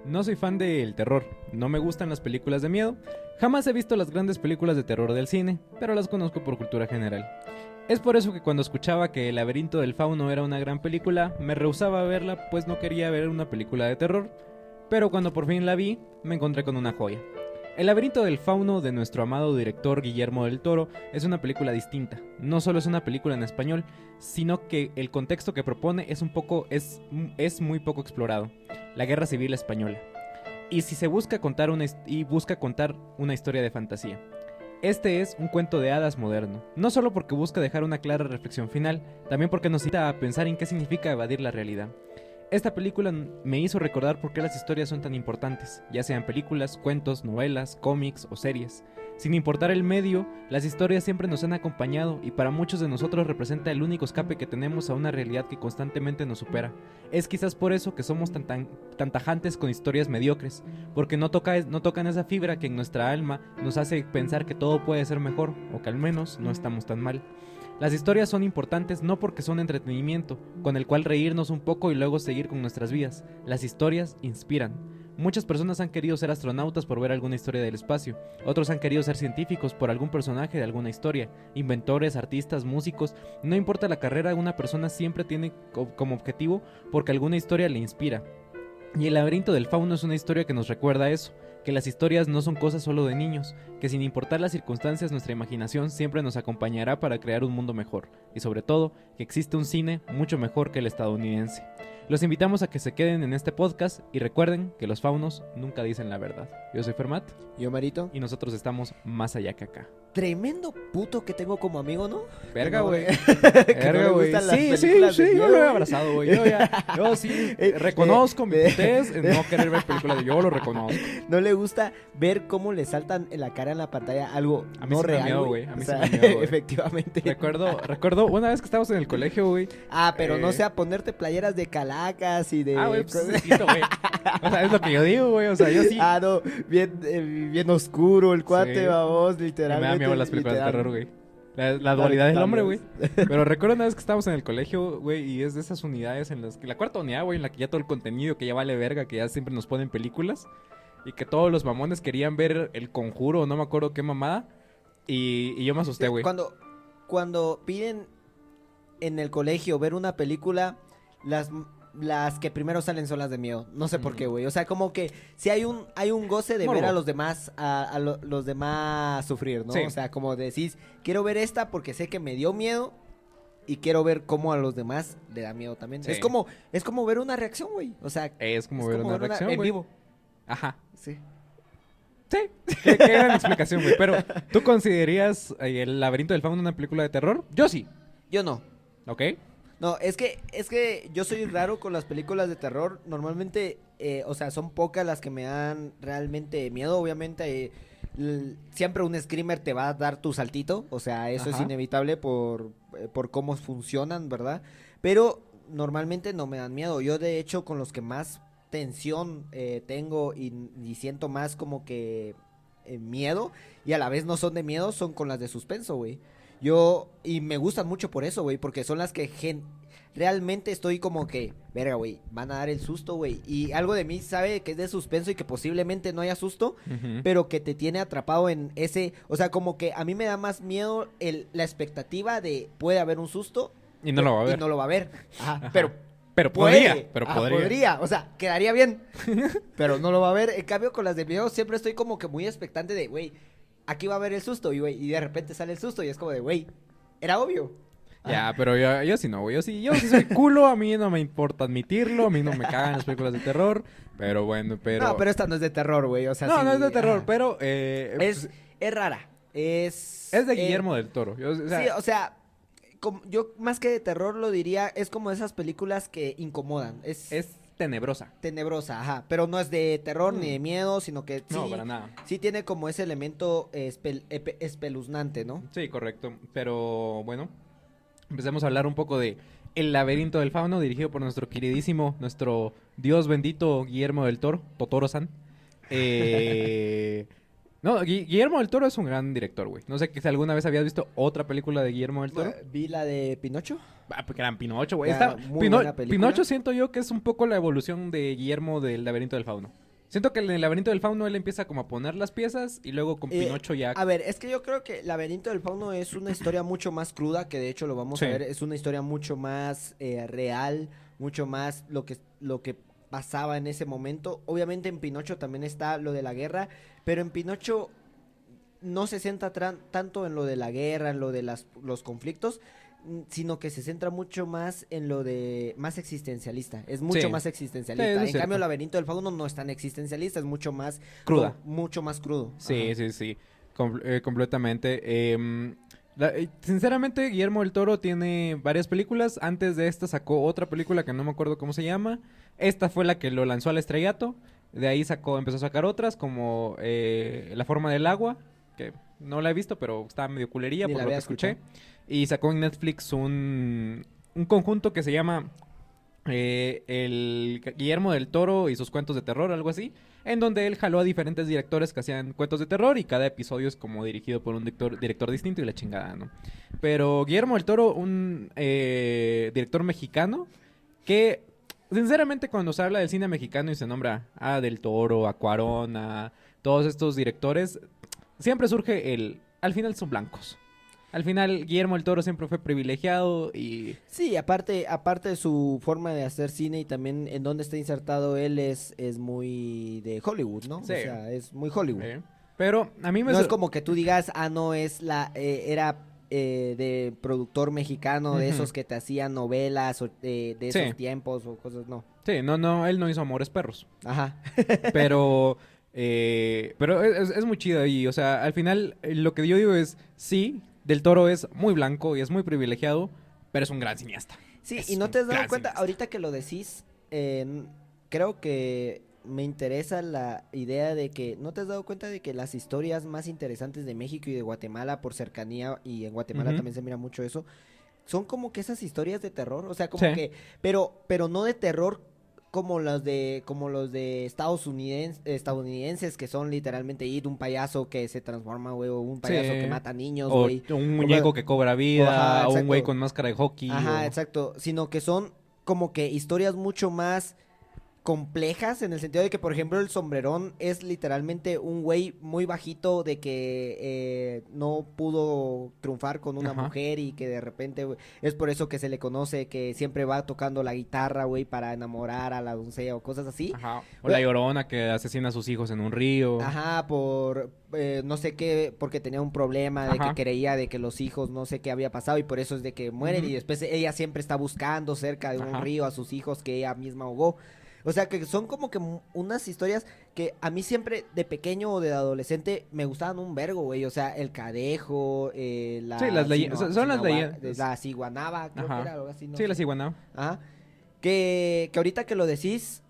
No soy fan del terror, no me gustan las películas de miedo, jamás he visto las grandes películas de terror del cine, pero las conozco por cultura general. Es por eso que cuando escuchaba que El laberinto del fauno era una gran película, me rehusaba a verla pues no quería ver una película de terror, pero cuando por fin la vi, me encontré con una joya. El laberinto del fauno de nuestro amado director Guillermo del Toro es una película distinta. No solo es una película en español, sino que el contexto que propone es muy poco explorado. La Guerra Civil Española. Y si se busca contar una historia de fantasía. Este es un cuento de hadas moderno, no solo porque busca dejar una clara reflexión final, también porque nos invita a pensar en qué significa evadir la realidad. Esta película me hizo recordar por qué las historias son tan importantes, ya sean películas, cuentos, novelas, cómics o series. Sin importar el medio, las historias siempre nos han acompañado y para muchos de nosotros representa el único escape que tenemos a una realidad que constantemente nos supera. Es quizás por eso que somos tan tajantes con historias mediocres, porque no tocan esa fibra que en nuestra alma nos hace pensar que todo puede ser mejor, o que al menos no estamos tan mal. Las historias son importantes no porque son entretenimiento, con el cual reírnos un poco y luego seguir con nuestras vidas. Las historias inspiran. Muchas personas han querido ser astronautas por ver alguna historia del espacio. Otros han querido ser científicos por algún personaje de alguna historia. Inventores, artistas, músicos. No importa la carrera, una persona siempre tiene como objetivo porque alguna historia le inspira. Y El laberinto del fauno es una historia que nos recuerda eso, que las historias no son cosas solo de niños, que sin importar las circunstancias nuestra imaginación siempre nos acompañará para crear un mundo mejor, y sobre todo, que existe un cine mucho mejor que el estadounidense. Los invitamos a que se queden en este podcast y recuerden que los faunos nunca dicen la verdad. Yo soy Fermat. Yo, Marito. Y nosotros estamos más allá que acá. Tremendo puto que tengo como amigo, ¿no? Verga, güey. Verga, güey. Sí, yo lo he abrazado, güey. Yo sí reconozco mi putez en no querer ver películas de yo lo reconozco. No le gusta ver cómo le saltan en la cara en la pantalla algo a mí no sí real, me miedo, güey. A mí o sea, sí me miedo, güey. Efectivamente. Recuerdo una vez que estábamos en el colegio, güey. Pero no sea ponerte playeras de calacas y de... güey, pues güey. O sea, es lo que yo digo, güey. O sea, yo sí. No, bien oscuro el cuate, Sí. vamos, literalmente. Me da miedo las películas de terror, güey. La dualidad del hombre, güey. Pero recuerdo una vez que estábamos en el colegio, güey, y es de esas unidades en las que... La cuarta unidad, güey, en la que ya todo el contenido que ya vale verga, que ya siempre nos ponen películas. Y que todos los mamones querían ver El Conjuro, no me acuerdo qué mamada. Y yo me asusté, güey. Cuando piden en el colegio ver una película, las que primero salen son las de miedo. No sé por qué, güey. O sea, como que si hay un goce de Morbo. ver a los demás, los demás sufrir, ¿no? Sí. O sea, como decís, quiero ver esta porque sé que me dio miedo y quiero ver cómo a los demás le da miedo también. Sí. Es como ver una reacción, güey. O sea, Es como ver una reacción, en güey. vivo. Ajá. Sí. Sí. Qué gran explicación, güey. Pero, ¿tú considerarías El laberinto del fauno una película de terror? Yo sí. Yo no. ¿Ok? No, es que yo soy raro con las películas de terror. Normalmente, o sea, son pocas las que me dan realmente miedo. Obviamente, siempre un screamer te va a dar tu saltito. O sea, eso es inevitable por cómo funcionan, ¿verdad? Pero normalmente no me dan miedo. Yo, de hecho, con los que más tensión tengo y siento más como que miedo, y a la vez no son de miedo, son con las de suspenso, güey. Y me gustan mucho por eso, güey, porque son las que realmente estoy como que, verga, güey, van a dar el susto, güey. Y algo de mí sabe que es de suspenso y que posiblemente no haya susto, pero que te tiene atrapado en ese, o sea, como que a mí me da más miedo la expectativa de puede haber un susto. Y no lo va a ver. Y no lo va a ver. Ajá. Pero podría. Podría, o sea, quedaría bien. Pero no lo va a ver. En cambio, con las de miedo siempre estoy como que muy expectante de, güey, aquí va a haber el susto, y de repente sale el susto y es como de, güey, era obvio. Ya, pero yo sí no, güey. Yo sí soy culo, a mí no me importa admitirlo, a mí no me cagan las películas de terror, pero bueno, No, pero esta no es de terror, güey, o sea, no, sí, no es de terror, ajá. pero... Es rara, es de Guillermo del Toro. Sí, o sea, yo más que de terror lo diría, es como esas películas que incomodan, es tenebrosa. Tenebrosa, ajá, pero no es de terror ni de miedo, sino que sí, No, para nada. Sí tiene como ese elemento espeluznante, ¿no? Sí, correcto, pero bueno, empecemos a hablar un poco de El laberinto del fauno, dirigido por nuestro queridísimo, nuestro Dios bendito Guillermo del Toro, Totoro-san. No, Guillermo del Toro es un gran director, güey. No sé si alguna vez habías visto otra película de Guillermo del Toro. Vi la de Pinocho. Porque eran Pinocho, güey. Muy buena película. Pinocho siento yo que es un poco la evolución de Guillermo del laberinto del fauno. Siento que en el laberinto del fauno él empieza como a poner las piezas y luego con Pinocho ya... A ver, es que yo creo que Laberinto del Fauno es una historia mucho más cruda, que de hecho lo vamos Sí. a ver, es una historia mucho más real, mucho más lo que pasaba en ese momento. Obviamente en Pinocho también está lo de la guerra, pero en Pinocho no se centra tanto en lo de la guerra, en lo de los conflictos, sino que se centra mucho más en lo de más existencialista, es mucho Sí. más Sí, existencialista. eso es En cambio, cierto. Laberinto del Fauno no es tan existencialista, es mucho más Cruda. mucho más crudo. Sí, Ajá. sí, sí, completamente. Sinceramente, Guillermo del Toro tiene varias películas. Antes de esta sacó otra película que no me acuerdo cómo se llama. Esta fue la que lo lanzó al estrellato. De ahí empezó a sacar otras como La forma del agua, que no la he visto, pero está medio culerilla Ni por la lo que había escuché. escuchado. Y sacó en Netflix un conjunto que se llama el Guillermo del Toro y sus cuentos de terror, algo así, en donde él jaló a diferentes directores que hacían cuentos de terror y cada episodio es como dirigido por un director distinto y la chingada, ¿no? Pero Guillermo del Toro, un director mexicano que, sinceramente, cuando se habla del cine mexicano y se nombra a Del Toro, a Cuarón, a todos estos directores, siempre surge al final son blancos. Al final, Guillermo del Toro siempre fue privilegiado y... Sí, aparte de su forma de hacer cine y también en donde está insertado él es muy de Hollywood, ¿no? Sí. O sea, es muy Hollywood. Pero a mí me... No es como que tú digas, no, era de productor mexicano, de Ujú. esos que te hacían novelas de Sí. esos tiempos o cosas, no. Sí, no, él no hizo Amores Perros. Ajá. Pero es muy chido y, o sea, al final lo que yo digo es, sí, Del Toro es muy blanco y es muy privilegiado, pero es un gran cineasta. Sí, Es y no un te has dado gran cuenta, cineasta. ahorita que lo decís, creo que me interesa la idea de que, ¿no te has dado cuenta de que las historias más interesantes de México y de Guatemala por cercanía, y en Guatemala Ujú. también se mira mucho eso, son como que esas historias de terror, o sea, como Sí. que, pero no de terror como los de estadounidenses que son literalmente ir un payaso que se transforma, güey, o un payaso Sí. que mata niños, O güey. un muñeco que cobra vida, Ajá, o un güey exacto. con máscara de hockey. Ajá, o... exacto, sino que son como que historias mucho más complejas en el sentido de que, por ejemplo, el Sombrerón es literalmente un güey muy bajito de que no pudo triunfar con una Ajá. mujer y que de repente, güey, es por eso que se le conoce que siempre va tocando la guitarra, güey, para enamorar a la doncella o cosas así. Ajá. O la Llorona que asesina a sus hijos en un río. Ajá, por no sé qué, porque tenía un problema de Ajá. que creía de que los hijos no sé qué había pasado y por eso es de que mueren Ujú. y después ella siempre está buscando cerca de un Ajá. río a sus hijos que ella misma ahogó. O sea, que son como que unas historias que a mí siempre de pequeño o de adolescente me gustaban un vergo, güey. O sea, el Cadejo, la... Sí, las leyendas. Son las leyendas. La Ciguanaba, creo que Ajá. era algo así, no Sí, sé. la ciguanaba. Ajá. Que ahorita que lo decís,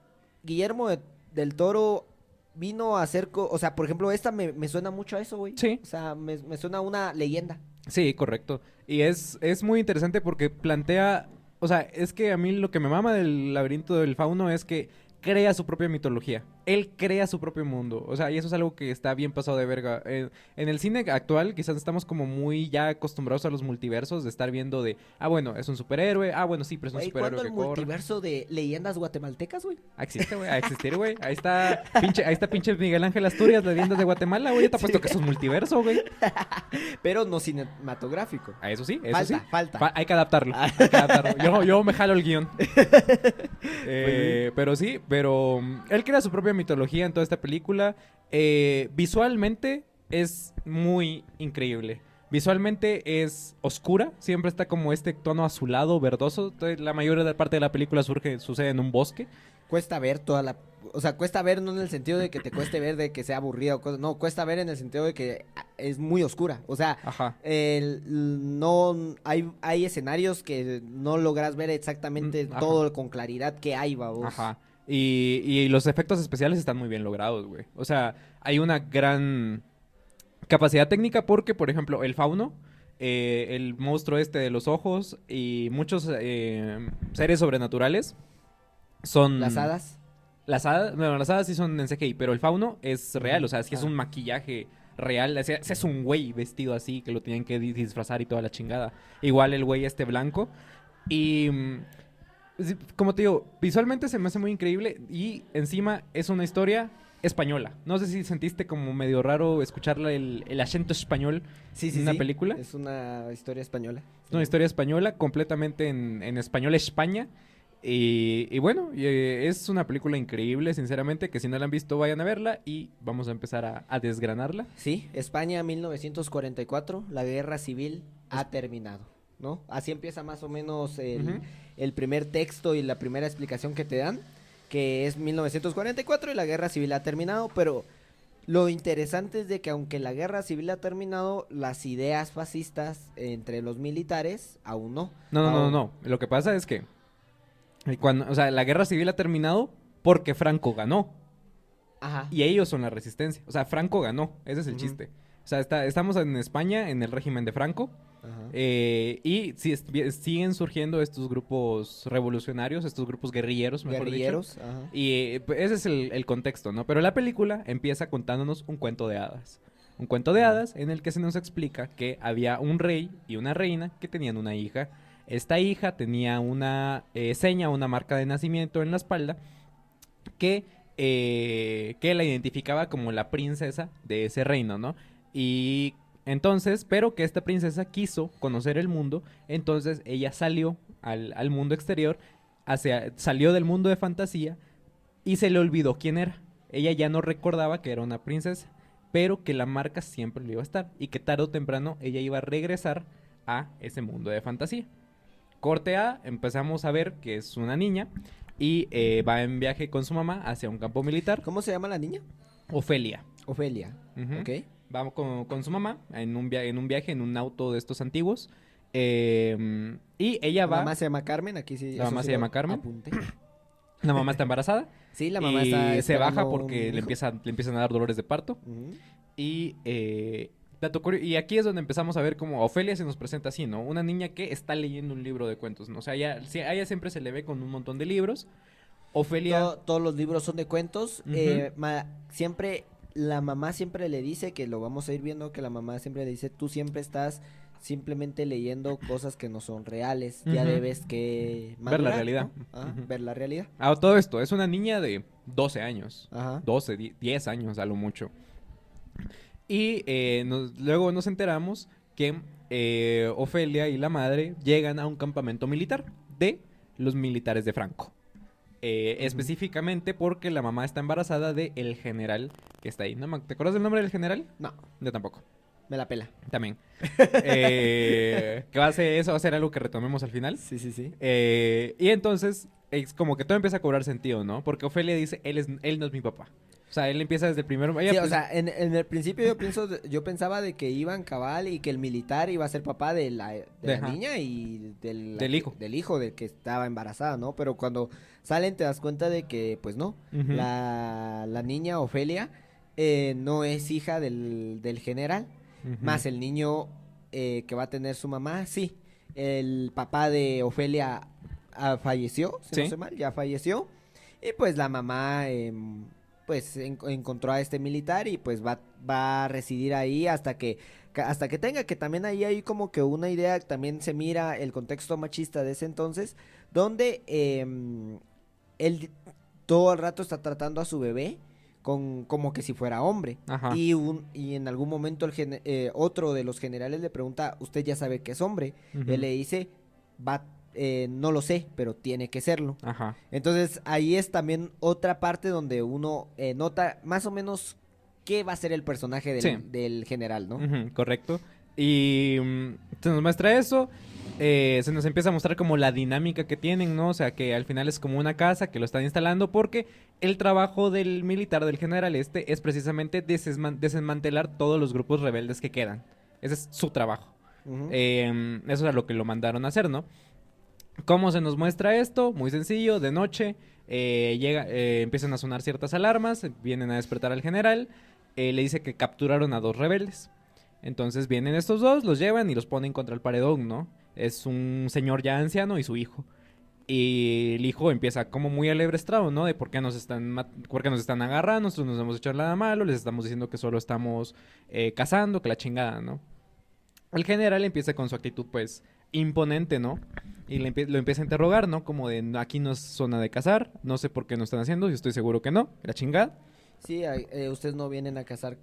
Guillermo del Toro vino a hacer, o sea, por ejemplo, esta me suena mucho a eso, güey. Sí. O sea, me suena a una leyenda. Sí, correcto. Y es muy interesante porque plantea, o sea, es que a mí lo que me mama del laberinto del fauno es que crea su propia mitología. Él crea su propio mundo. O sea, y eso es algo que está bien pasado de verga. En el cine actual quizás estamos como muy ya acostumbrados a los multiversos de estar viendo de, bueno, es un superhéroe. Bueno, sí, pero es un Güey, superhéroe ¿cuándo que el corre. multiverso de leyendas guatemaltecas, güey? Existe, güey, a existir, güey. Ahí está pinche Miguel Ángel Asturias, leyendas de Guatemala, güey. Yo te apuesto que es un multiverso, güey. Pero no cinematográfico. Eso sí, eso Falta, sí. falta. Hay que adaptarlo. Hay que adaptarlo. Yo me jalo el guión. Pero sí, él crea su propia mitología en toda esta película. Visualmente es muy increíble. Visualmente es oscura, siempre está como este tono azulado, verdoso. Entonces, la mayor parte de la película sucede en un bosque. Cuesta ver o sea, cuesta ver no en el sentido de que te cueste ver de que sea aburrida o cosas, no, cuesta ver en el sentido de que es muy oscura, o sea, Ajá. no, hay escenarios que no logras ver exactamente Ajá. todo con claridad que hay, babos. Ajá. Y los efectos especiales están muy bien logrados, güey. O sea, hay una gran capacidad técnica porque, por ejemplo, el fauno, el monstruo este de los ojos y muchos seres sobrenaturales son... Las hadas. Las hadas sí son en CGI, pero el fauno es real, o sea, sí es un maquillaje real. Ese es un güey vestido así que lo tenían que disfrazar y toda la chingada. Igual el güey blanco. Y como te digo, visualmente se me hace muy increíble y encima es una historia española. No sé si sentiste como medio raro escucharla el acento español Sí, en una sí. película. Es una historia española. Es una historia española, completamente en español España. Y bueno, es una película increíble, sinceramente, que si no la han visto vayan a verla y vamos a empezar a desgranarla. Sí, España 1944, la guerra civil ha terminado, ¿no? Así empieza más o menos Ujú. el primer texto y la primera explicación que te dan, que es 1944 y la guerra civil ha terminado, pero lo interesante es de que aunque la guerra civil ha terminado, las ideas fascistas entre los militares aún no. No. Lo que pasa es que o sea, la guerra civil ha terminado porque Franco ganó. Ajá. Y ellos son la resistencia. O sea, Franco ganó. Ese es el Ujú. chiste. O sea, estamos en España, en el régimen de Franco. Ajá. Y sí, siguen surgiendo estos grupos revolucionarios, estos grupos guerrilleros, mejor Guerrilleros, dicho. ajá. Y pues, ese es el contexto, ¿no? Pero la película empieza contándonos un cuento de hadas. Un cuento de hadas en el que se nos explica que había un rey y una reina que tenían una hija. Esta hija tenía una seña, una marca de nacimiento en la espalda que la identificaba como la princesa de ese reino, ¿no? Y entonces, pero que esta princesa quiso conocer el mundo, entonces ella salió al mundo exterior, salió del mundo de fantasía y se le olvidó quién era. Ella ya no recordaba que era una princesa, pero que la marca siempre le iba a estar y que tarde o temprano ella iba a regresar a ese mundo de fantasía. Corte A, empezamos a ver que es una niña y va en viaje con su mamá hacia un campo militar. ¿Cómo se llama la niña? Ofelia. Ofelia. Ujú. Ok. Va con su mamá en un viaje en un auto de estos antiguos. Y ella La va. mamá se llama Carmen, aquí sí. La eso mamá sí se lo llama Carmen. apunté. La mamá está embarazada. Sí, la mamá y está se esperando baja un porque hijo. le empiezan a dar dolores de parto. Ujú. Y, y aquí es donde empezamos a ver cómo Ofelia se nos presenta así, ¿no? Una niña que está leyendo un libro de cuentos, ¿no? O sea, a ella siempre se le ve con un montón de libros. Ofelia. Todos los libros son de cuentos. Ujú. Siempre, la mamá siempre le dice, que lo vamos a ir viendo, que la mamá siempre le dice, tú siempre estás simplemente leyendo cosas que no son reales. Ya Ujú. debes que Ver la madurar, realidad. ¿no? Ajá, Ujú. ver la realidad. Todo esto, es una niña de 12 años. Ajá. 12, 10 años a lo mucho. Y luego nos enteramos que Ofelia y la madre llegan a un campamento militar de los militares de Franco. Específicamente porque la mamá está embarazada de el general que está ahí. ¿Te acuerdas del nombre del general? No, Yo tampoco. me la pela. También. Eso va a ser algo que retomemos al final. Sí, sí, sí. Y entonces es como que todo empieza a cobrar sentido, ¿no? Porque Ofelia dice, él no es mi papá. O sea, él empieza desde el primer... Sí, o sea, en el principio yo pensaba de que iban cabal y que el militar iba a ser papá de la Ajá. niña y Del hijo. del hijo del que estaba embarazada, ¿no? Pero cuando salen te das cuenta de que, pues no, Ujú. la niña Ofelia no es hija del general, Ujú. más el niño que va a tener su mamá, sí. El papá de Ofelia falleció, si no Sí. sé mal, ya falleció. Y pues la mamá pues encontró a este militar y pues va a residir ahí hasta que tenga, que también ahí hay como que una idea, también se mira el contexto machista de ese entonces, donde él todo el rato está tratando a su bebé como que si fuera hombre. Ajá. Y en algún momento otro de los generales le pregunta, ¿usted ya sabe que es hombre? Ujú. Él le dice, no lo sé, pero tiene que serlo. Ajá. Entonces ahí es también otra parte donde uno nota más o menos qué va a ser el personaje Sí. del general, ¿no? Ujú, correcto. Y se nos muestra eso. Se nos empieza a mostrar como la dinámica que tienen, ¿no? O sea, que al final es como una casa que lo están instalando porque el trabajo del militar, del general es precisamente desmantelar todos los grupos rebeldes que quedan. Ese es su trabajo. Ujú. Eso es a lo que lo mandaron a hacer, ¿no? ¿Cómo se nos muestra esto? Muy sencillo, de noche empiezan a sonar ciertas alarmas, vienen a despertar al general, le dice que capturaron a 2 rebeldes. Entonces vienen estos 2, los llevan y los ponen contra el paredón, ¿no? Es un señor ya anciano y su hijo. Y el hijo empieza como muy alebrestado, ¿no? De por qué nos están agarrando, nosotros no nos hemos hecho nada malo, les estamos diciendo que solo estamos cazando, que la chingada, ¿no? El general empieza con su actitud, pues, imponente, ¿no? Y lo empieza a interrogar, ¿no? Como de, aquí no es zona de cazar, no sé por qué no están haciendo, yo estoy seguro que no, la chingada. Sí, ustedes no vienen a cazar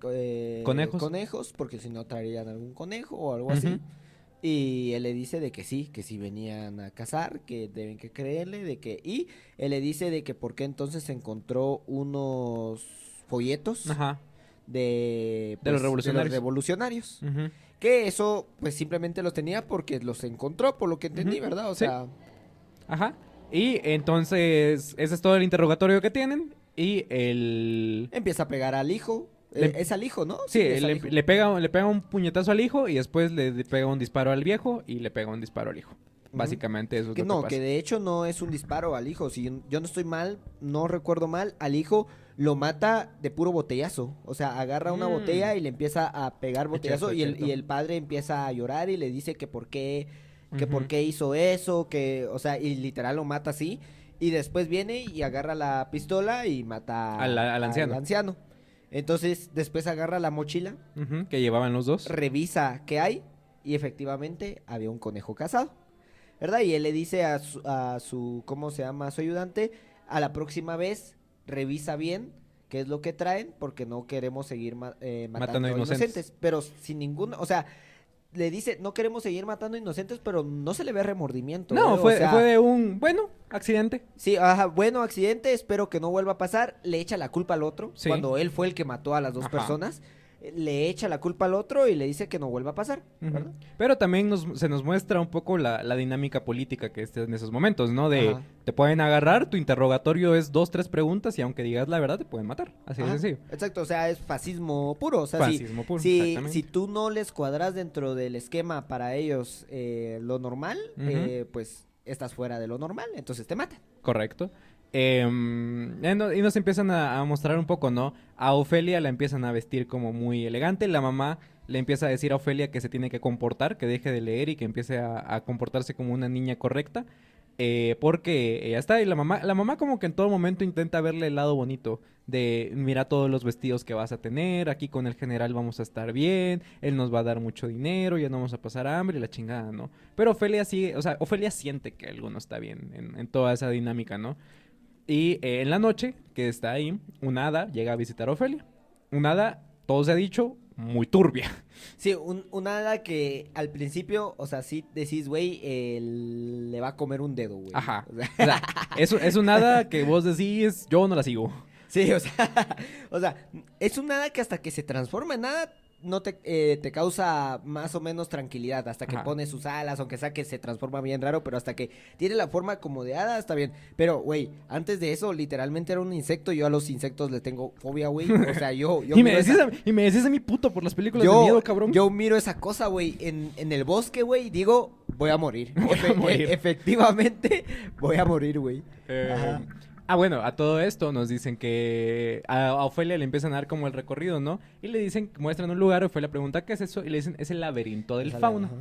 Conejos. porque si no traerían algún conejo o algo Ujú. así. Y él le dice de que sí venían a cazar, que deben que creerle, y él le dice de que por qué entonces encontró unos folletos Ajá. de De los los revolucionarios. revolucionarios. Ujú. Que eso, pues simplemente los tenía porque los encontró, por lo que entendí, Ujú. ¿verdad? O Sí. sea, Ajá. Y entonces, ese es todo el interrogatorio que tienen. Y el... empieza a pegar al hijo. le- Es al hijo, ¿no? Sí, es al hijo. le pega un puñetazo al hijo y después le pega un disparo al viejo y le pega un disparo al hijo. Ujú. Básicamente eso es Que lo que no, pasa. que de hecho no es un disparo al hijo. Si yo no estoy mal, no recuerdo mal, al hijo lo mata de puro botellazo. O sea, agarra una botella y le empieza a pegar botellazo cierto, y cierto. el padre empieza a llorar y le dice que Ujú. por qué hizo eso, o sea, y literal lo mata así. Y después viene y agarra la pistola y mata Al anciano. Entonces, después agarra la mochila, Ujú, que llevaban los dos. revisa qué hay y efectivamente había un conejo cazado, ¿verdad? Y él le dice a su ¿cómo se llama? A su ayudante, a la próxima vez revisa bien qué es lo que traen porque no queremos seguir matando inocentes. Pero sin ningún, o sea, le dice, no queremos seguir matando inocentes, pero no se le ve remordimiento, No, o fue sea, de un, bueno, accidente. sí, ajá, bueno, accidente, espero que no vuelva a pasar. Le echa la culpa al otro, Sí. cuando él fue el que mató a las dos Ajá. personas. Le echa la culpa al otro y le dice que no vuelva a pasar, Ujú. ¿verdad? Pero también se nos muestra un poco la dinámica política que esté en esos momentos, ¿no? De Ajá. te pueden agarrar, tu interrogatorio es 2, 3 preguntas y aunque digas la verdad te pueden matar. Así de Ajá, sencillo. exacto, o sea, es fascismo puro. O sea, Fascismo puro, si exactamente. tú no les cuadras dentro del esquema para ellos lo normal, Ujú. pues estás fuera de lo normal, entonces te matan. Correcto. Y nos empiezan a mostrar un poco, ¿no? A Ofelia la empiezan a vestir como muy elegante. La mamá le empieza a decir a Ofelia que se tiene que comportar, que deje de leer y que empiece a comportarse como una niña correcta. Porque ella está y la mamá como que en todo momento intenta verle el lado bonito de mira todos los vestidos que vas a tener, aquí con el general vamos a estar bien, él nos va a dar mucho dinero, ya no vamos a pasar hambre y la chingada, ¿no? Pero Ofelia sigue, o sea, Ofelia siente que algo no está bien en toda esa dinámica, ¿no? Y en la noche, que está ahí, una hada llega a visitar a Ofelia. Una hada, todo se ha dicho, muy turbia. Sí, una hada que al principio, o sea, sí decís, güey, le va a comer un dedo, güey. Ajá. O sea, O sea, es una hada que vos decís, yo no la sigo. sí, o sea, o sea, es un hada que hasta que se transforma en hada no te causa más o menos tranquilidad, hasta que Ajá. pone sus alas, aunque sea que se transforma bien raro, pero hasta que tiene la forma como de hada, está bien. Pero, güey, antes de eso, literalmente era un insecto, yo a los insectos les tengo fobia, güey. O sea, yo Y me, miro decís esa- a, y me decís a mí puto por las películas de miedo, cabrón. yo miro esa cosa, güey, en el bosque, güey, y digo, voy a morir. Voy a morir. Efectivamente, voy a morir, güey. Ajá. Bueno, a todo esto nos dicen que a Ofelia le empiezan a dar como el recorrido, ¿no? Y le dicen, muestran un lugar, Ofelia pregunta qué es eso, y le dicen, es el laberinto del Esa fauno. ajá.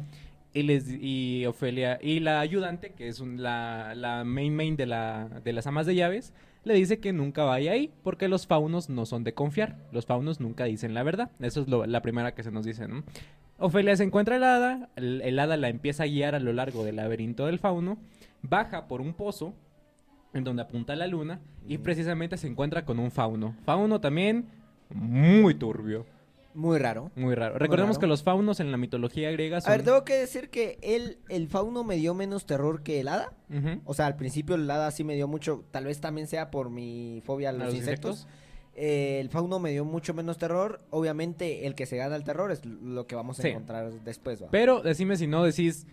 Y Ofelia, y la ayudante, que es la main de las amas de llaves, le dice que nunca vaya ahí, porque los faunos no son de confiar. Los faunos nunca dicen la verdad. Eso es la primera que se nos dice, ¿no? Ofelia se encuentra el hada, el hada la empieza a guiar a lo largo del laberinto del fauno, baja por un pozo, en donde apunta la luna, y precisamente se encuentra con un fauno. Fauno también muy turbio, Muy raro. muy raro. Recordemos raro. que los faunos en la mitología griega A son... ver, tengo que decir que el fauno me dio menos terror que el hada. Ujú. O sea, al principio el hada sí me dio mucho, tal vez también sea por mi fobia a los insectos. El fauno me dio mucho menos terror. Obviamente el que se gana el terror es lo que vamos a Sí. encontrar después, ¿va? Pero decime si no decís...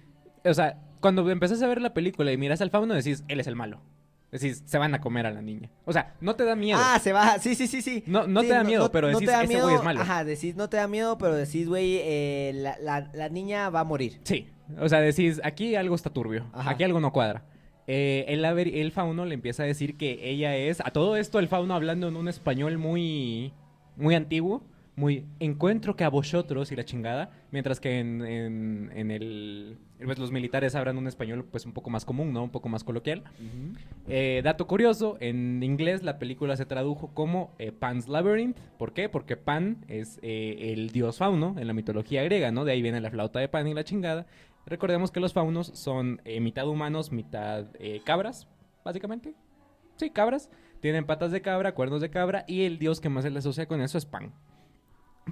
O sea, cuando empezás a ver la película y miras al fauno, decís, él es el malo. Decís, se van a comer a la niña. O sea, no te da miedo. Ah, se va, sí. No Sí, te da miedo, pero no decís, te da ese miedo, güey es malo. Ajá, decís, no te da miedo, pero decís, güey, la niña va a morir. Sí, o sea, decís, aquí algo está turbio, Ajá. aquí algo no cuadra. El fauno le empieza a decir que ella es... A todo esto el fauno hablando en un español muy, muy antiguo, muy encuentro que a vosotros y la chingada, mientras que pues, los militares hablan un español pues un poco más común, ¿no? Un poco más coloquial. Dato curioso, en inglés la película se tradujo como Pan's Labyrinth. ¿Por qué? Porque Pan es el dios fauno en la mitología griega, ¿no? De ahí viene la flauta de Pan y la chingada. Recordemos que los faunos son mitad humanos, mitad cabras, básicamente. Sí, cabras. Tienen patas de cabra, cuernos de cabra, y el dios que más se le asocia con eso es Pan.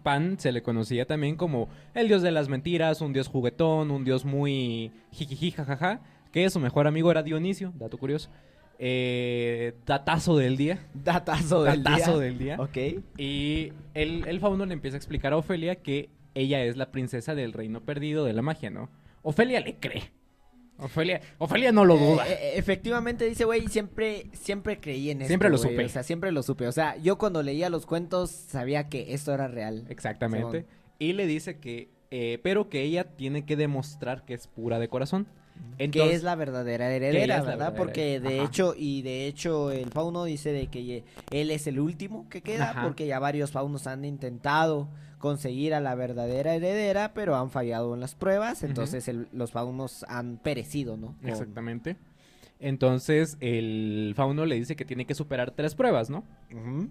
Pan se le conocía también como el dios de las mentiras, un dios juguetón, un dios muy jijiji, jajaja, que su mejor amigo era Dionisio, dato curioso. Datazo del día. Datazo Del día. Ok. Y el fauno le empieza a explicar a Ofelia que ella es la princesa del reino perdido de la magia, ¿no? Ofelia le cree. Ofelia no lo duda. Efectivamente dice, güey, siempre creí en esto. Siempre lo güey. supe. O sea, siempre lo supe. O sea, yo cuando leía los cuentos sabía que esto era real. Exactamente. Y le dice que, pero que ella tiene que demostrar que es pura de corazón. Que es la verdadera heredera, es la ¿verdad? verdadera Porque heredera. de hecho el fauno dice de que él es el último que queda, Ajá. porque ya varios faunos han intentado conseguir a la verdadera heredera, pero han fallado en las pruebas, entonces los faunos han perecido, ¿no? Exactamente. Entonces el fauno le dice que tiene que superar 3 pruebas, ¿no? Ujú.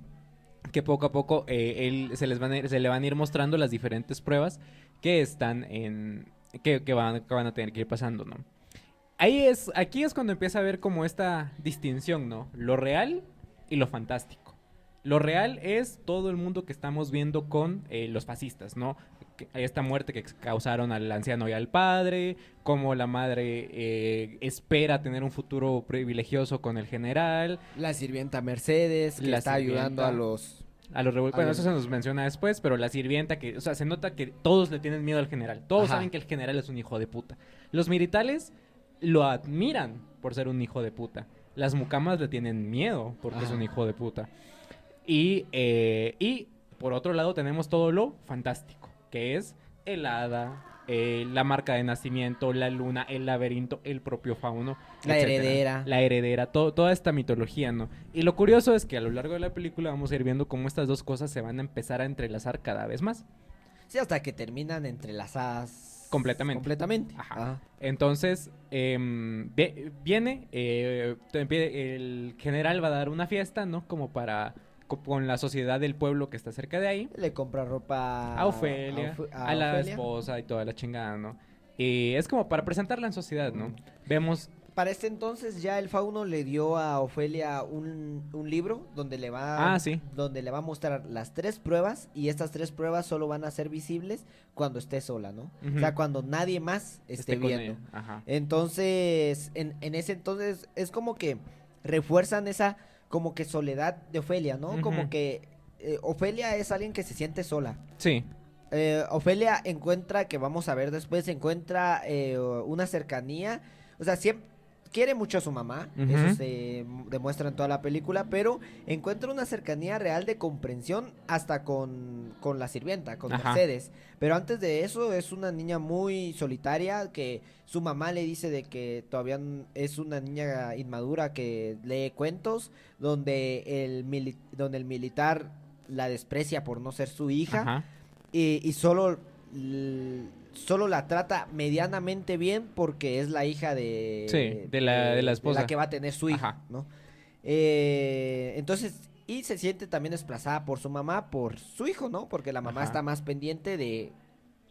Que poco a poco se le van a ir mostrando las diferentes pruebas que están que van a tener que ir pasando, ¿no? Aquí es cuando empieza a ver como esta distinción, ¿no? Lo real y lo fantástico. Lo real es todo el mundo que estamos viendo con los fascistas, ¿no? Esta muerte que causaron al anciano y al padre, cómo la madre espera tener un futuro privilegioso con el general. La sirvienta Mercedes, que está ayudando a los... Bueno, eso se nos menciona después, pero la sirvienta que, o sea, se nota que todos le tienen miedo al general. Todos saben que el general es un hijo de puta. Los militares lo admiran por ser un hijo de puta. Las mucamas le tienen miedo porque es un hijo de puta. Y por otro lado tenemos todo lo fantástico, que es el hada, la marca de nacimiento, la luna, el laberinto, el propio fauno, la etcétera. La heredera, toda esta mitología, ¿no? Y lo curioso es que a lo largo de la película vamos a ir viendo cómo estas dos cosas se van a empezar a entrelazar cada vez más. Sí, hasta que terminan entrelazadas completamente. Ajá. Entonces, viene, el general va a dar una fiesta, ¿no? Como para, con la sociedad del pueblo que está cerca de ahí. Le compra ropa a Ofelia, a la Ofelia. esposa y toda la chingada, ¿no? Y es como para presentarla en sociedad, ¿no? Vemos... Para este entonces ya el fauno le dio a Ofelia un libro donde le va donde le va a mostrar las 3 pruebas, y estas 3 pruebas solo van a ser visibles cuando esté sola, ¿no? O sea, cuando nadie más esté viendo. Entonces, en ese entonces es como que refuerzan esa como que soledad de Ofelia, ¿no? Como que Ofelia es alguien que se siente sola. Sí. Ofelia encuentra, que vamos a ver después, encuentra una cercanía, o sea, siempre quiere mucho a su mamá, eso se demuestra en toda la película, pero encuentra una cercanía real de comprensión hasta con la sirvienta, con Mercedes. Pero antes de eso es una niña muy solitaria, que su mamá le dice de que todavía es una niña inmadura que lee cuentos, donde el militar la desprecia por no ser su hija, y solo la trata medianamente bien porque es la hija de la esposa, de la que va a tener su hija, ¿no? Entonces, y se siente también desplazada por su mamá, por su hijo, ¿no? Porque la mamá está más pendiente de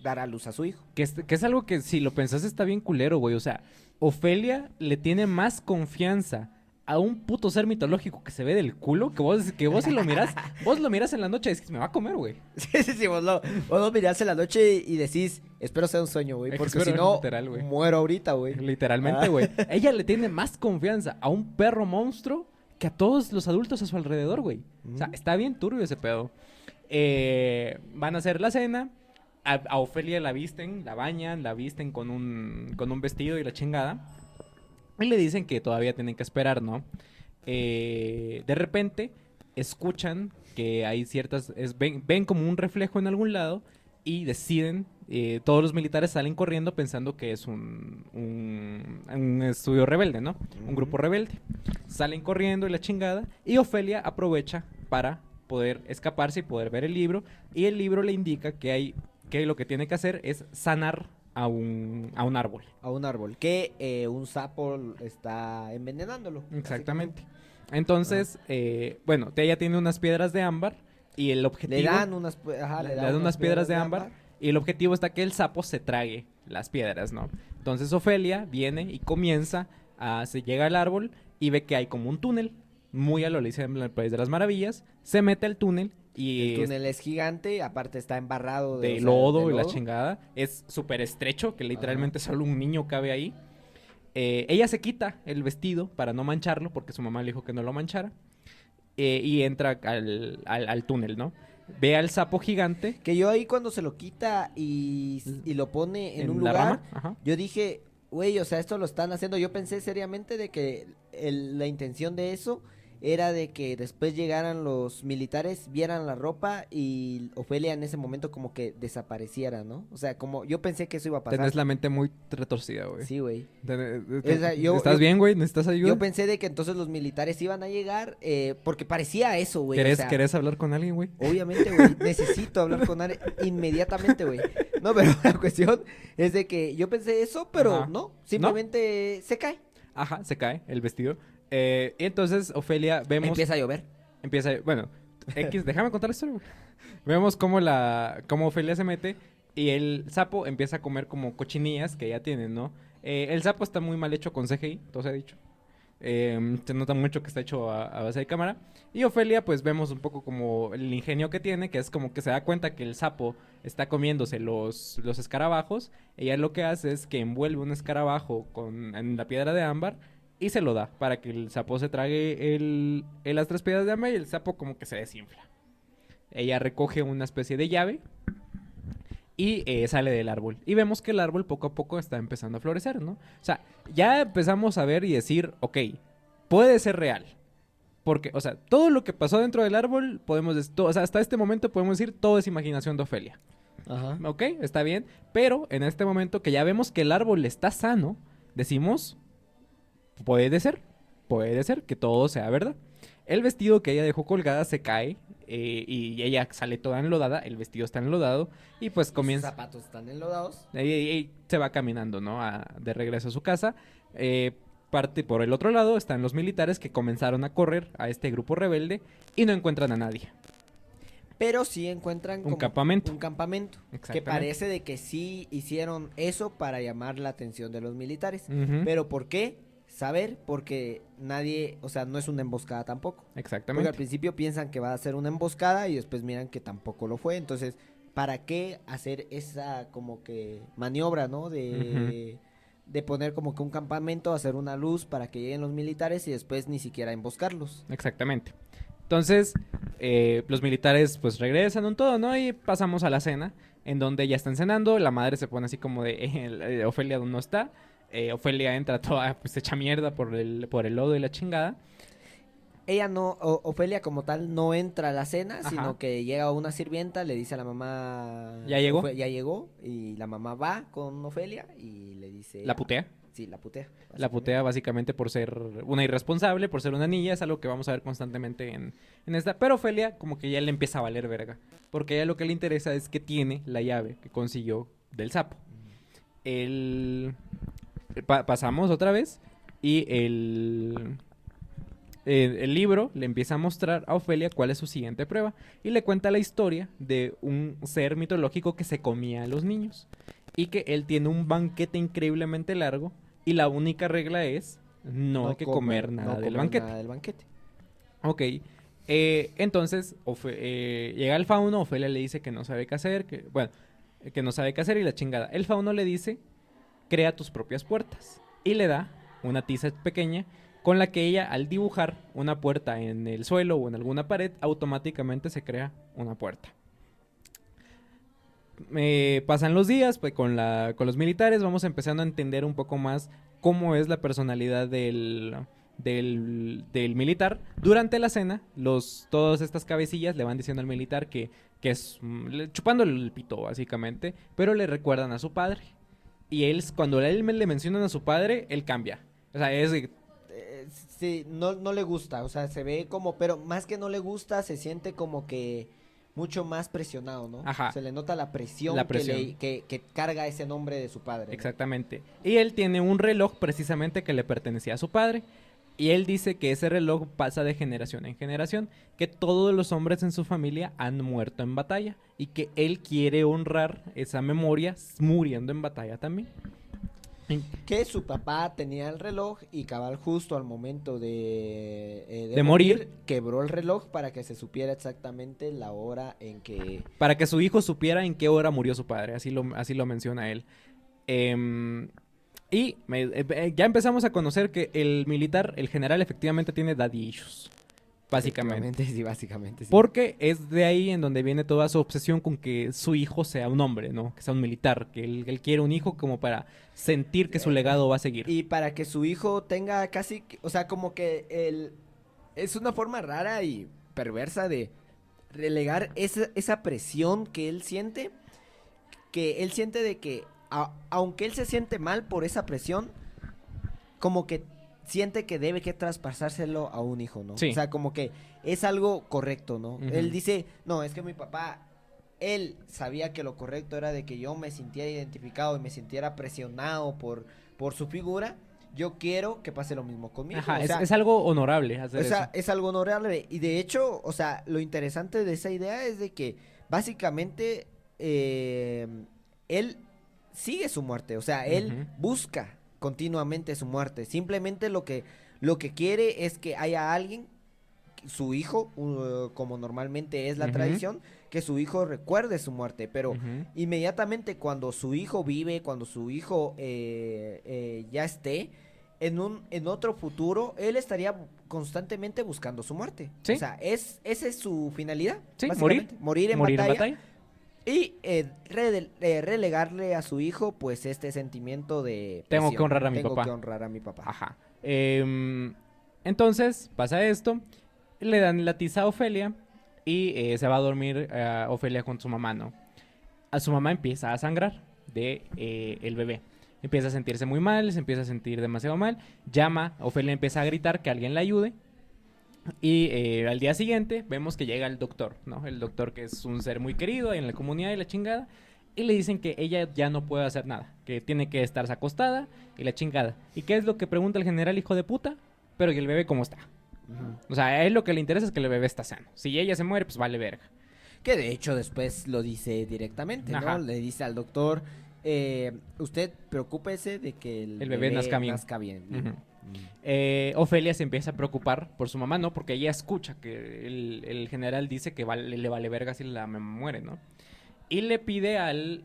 dar a luz a su hijo. Que es algo que, si lo pensás, está bien culero, güey. O sea, Ofelia le tiene más confianza a un puto ser mitológico que se ve del culo, que vos si lo miras, vos lo miras en la noche y dices, me va a comer, güey. Sí, vos lo mirás en la noche y decís, espero sea un sueño, güey, porque si no, muero ahorita, güey. Literalmente, güey. Ella le tiene más confianza a un perro monstruo que a todos los adultos a su alrededor, güey. O sea, está bien turbio ese pedo. Van a hacer la cena, a Ofelia la visten, la bañan, la visten con un vestido y la chingada. Y le dicen que todavía tienen que esperar, ¿no? De repente, escuchan que hay ciertas... ven como un reflejo en algún lado y deciden... todos los militares salen corriendo pensando que es un estudio rebelde, ¿no? Un grupo rebelde. Salen corriendo y la chingada. Y Ofelia aprovecha para poder escaparse y poder ver el libro. Y el libro le indica que lo que tiene que hacer es sanar a un árbol. A un árbol. Que un sapo está envenenándolo. Exactamente. Entonces, bueno, ella tiene unas piedras de ámbar y el objetivo... Le dan unas piedras de ámbar y el objetivo está que el sapo se trague las piedras, ¿no? Entonces Ofelia viene y comienza se llega al árbol y ve que hay como un túnel muy a lo Alicia en el País de las Maravillas, se mete al túnel y El túnel es gigante, aparte está embarrado de o sea, lodo de y la lodo. chingada. Es súper estrecho, que literalmente solo un niño cabe ahí. Ella se quita el vestido para no mancharlo, porque su mamá le dijo que no lo manchara. Y entra al túnel, ¿no? Ve al sapo gigante Que yo ahí cuando se lo quita y lo pone en un la lugar, rama. Ajá. yo dije, güey, o sea, esto lo están haciendo. Yo pensé seriamente de que la intención de eso era de que después llegaran los militares, vieran la ropa y Ofelia en ese momento como que desapareciera, ¿no? O sea, como yo pensé que eso iba a pasar. Tenés la mente muy retorcida, güey. Sí, güey. O sea, ¿Estás bien, güey? ¿Necesitas ayuda? Yo pensé de que entonces los militares iban a llegar porque parecía eso, güey. ¿Querés, o sea, ¿Querés hablar con alguien, güey? obviamente, güey, necesito hablar con alguien inmediatamente, güey. No, pero la cuestión es de que yo pensé eso, pero Ajá. no, simplemente se cae. Ajá, se cae el vestido. Y entonces Ofelia vemos... Empieza a llover. Bueno, déjame contar la historia, güey. Vemos cómo Ofelia se mete y el sapo empieza a comer como cochinillas que ya tienen, ¿no? El sapo está muy mal hecho con CGI, todo se ha dicho. Se nota mucho que está hecho a base de cámara. Y Ofelia, pues vemos un poco como el ingenio que tiene, que es como que se da cuenta que el sapo está comiéndose los escarabajos. Ella lo que hace es que envuelve un escarabajo en la piedra de ámbar y se lo da para que el sapo se trague las 3 piedras de ámbar y el sapo como que se desinfla. Ella recoge una especie de llave y sale del árbol. Y vemos que el árbol poco a poco está empezando a florecer, ¿no? O sea, ya empezamos a ver y decir, ok, puede ser real. Porque, o sea, todo lo que pasó dentro del árbol, o sea, hasta este momento podemos decir, todo es imaginación de Ofelia. Ajá. Ok, está bien. Pero en este momento que ya vemos que el árbol está sano, decimos, puede ser que todo sea verdad. El vestido que ella dejó colgada se cae y ella sale toda enlodada, el vestido está enlodado y pues comienza... Sus zapatos están enlodados. Y se va caminando, ¿no? De regreso a su casa. Parte por el otro lado están los militares que comenzaron a correr a este grupo rebelde y no encuentran a nadie. Pero sí encuentran Un campamento. Un campamento. Que Exactamente. parece de que sí hicieron eso para llamar la atención de los militares. Ujú. Pero ¿por qué? Saber, porque nadie, o sea, no es una emboscada tampoco. Porque Exactamente. al principio piensan que va a ser una emboscada y después miran que tampoco lo fue. Entonces, ¿para qué hacer esa como que maniobra, ¿no? De poner como que un campamento, hacer una luz para que lleguen los militares y después ni siquiera emboscarlos. Exactamente. Entonces, los militares pues regresan un todo, ¿no? Y pasamos a la cena, en donde ya están cenando, la madre se pone así como de, Ofelia no está, Ofelia entra toda pues hecha mierda por el lodo y la chingada. Ella no, Ofelia como tal no entra a la cena, Ajá. sino que llega una sirvienta, le dice a la mamá... ¿Ya llegó? Ya llegó, y la mamá va con Ofelia y le dice... La putea. Sí, la putea. La putea básicamente por ser una irresponsable, por ser una niña, es algo que vamos a ver constantemente en esta. Pero Ofelia como que ya le empieza a valer verga, porque a ella lo que le interesa es que tiene la llave que consiguió del sapo. Pasamos otra vez y el libro le empieza a mostrar a Ofelia cuál es su siguiente prueba y le cuenta la historia de un ser mitológico que se comía a los niños y que él tiene un banquete increíblemente largo y la única regla es no hay que comer nada del banquete. Nada del banquete. Ok, entonces llega el fauno, Ofelia le dice que no sabe qué hacer, que no sabe qué hacer y la chingada. El fauno le dice, crea tus propias puertas y le da una tiza pequeña con la que ella al dibujar una puerta en el suelo o en alguna pared automáticamente se crea una puerta. Pasan los días pues, con los militares, vamos empezando a entender un poco más cómo es la personalidad del militar. Durante la cena, todas estas cabecillas le van diciendo al militar que es chupándole el pito básicamente, pero le recuerdan a su padre. Y cuando él le mencionan a su padre, él cambia. O sea, sí, no le gusta, o sea, se ve como, pero más que no le gusta, se siente como que mucho más presionado, ¿no? Ajá. Se le nota la presión, que carga ese nombre de su padre, ¿no? Exactamente. Y él tiene un reloj precisamente que le pertenecía a su padre. Y él dice que ese reloj pasa de generación en generación, que todos los hombres en su familia han muerto en batalla y que él quiere honrar esa memoria muriendo en batalla también. Que su papá tenía el reloj y cabal justo al momento De morir. quebró el reloj para que se supiera exactamente la hora en que... Para que su hijo supiera en qué hora murió su padre, así lo menciona él. Em, ya empezamos a conocer que el militar, el general, efectivamente tiene daddy issues. Básicamente. Sí, básicamente, sí. Porque es de ahí en donde viene toda su obsesión con que su hijo sea un hombre, ¿no? Que sea un militar, que él quiere un hijo como para sentir que su legado va a seguir. Y para que su hijo tenga o sea, como que es una forma rara y perversa de relegar esa presión que él siente de que, aunque él se siente mal por esa presión, como que siente que debe que traspasárselo a un hijo, ¿no? Sí. O sea, como que es algo correcto, ¿no? Ujú. Él dice, no, es que mi papá, él sabía que lo correcto era de que yo me sintiera identificado y me sintiera presionado por su figura. Yo quiero que pase lo mismo conmigo. Ajá, o sea, es algo honorable hacer o sea, eso. es algo honorable. Y de hecho, o sea, lo interesante de esa idea es de que básicamente él sigue su muerte. O sea, él Ujú. busca continuamente su muerte. Simplemente lo que quiere es que haya alguien, su hijo, como normalmente es la Ujú. tradición, que su hijo recuerde su muerte. Pero Ujú. inmediatamente cuando su hijo vive, cuando su hijo ya esté, en otro futuro, él estaría constantemente buscando su muerte. Sí. O sea, esa es su finalidad. Sí, básicamente. Morir en Morir en batalla. batalla. Y relegarle a su hijo, pues, este sentimiento de Tengo presión. que honrar a mi Tengo papá. que honrar a mi papá. Ajá. Entonces, pasa esto. Le dan la tiza a Ofelia. Y se va a dormir Ofelia con su mamá, ¿no? A su mamá empieza a sangrar de el bebé. Empieza a sentirse muy mal, se empieza a sentir demasiado mal. Llama, Ofelia empieza a gritar que alguien la ayude. Y al día siguiente vemos que llega el doctor, ¿no? El doctor, que es un ser muy querido en la comunidad y la chingada. Y le dicen que ella ya no puede hacer nada, que tiene que estarse acostada y la chingada. ¿Y qué es lo que pregunta el general, hijo de puta? Pero ¿y el bebé cómo está? Ujú. O sea, a él lo que le interesa es que el bebé está sano. Si ella se muere, pues vale verga. Que de hecho después lo dice directamente, ¿no? Ajá. Le dice al doctor, usted preocúpese de que el bebé nazca bien. vivo". Ujú. Ofelia se empieza a preocupar por su mamá, ¿no? Porque ella escucha que el general dice que le vale verga si la mamá muere, ¿no? Y le pide al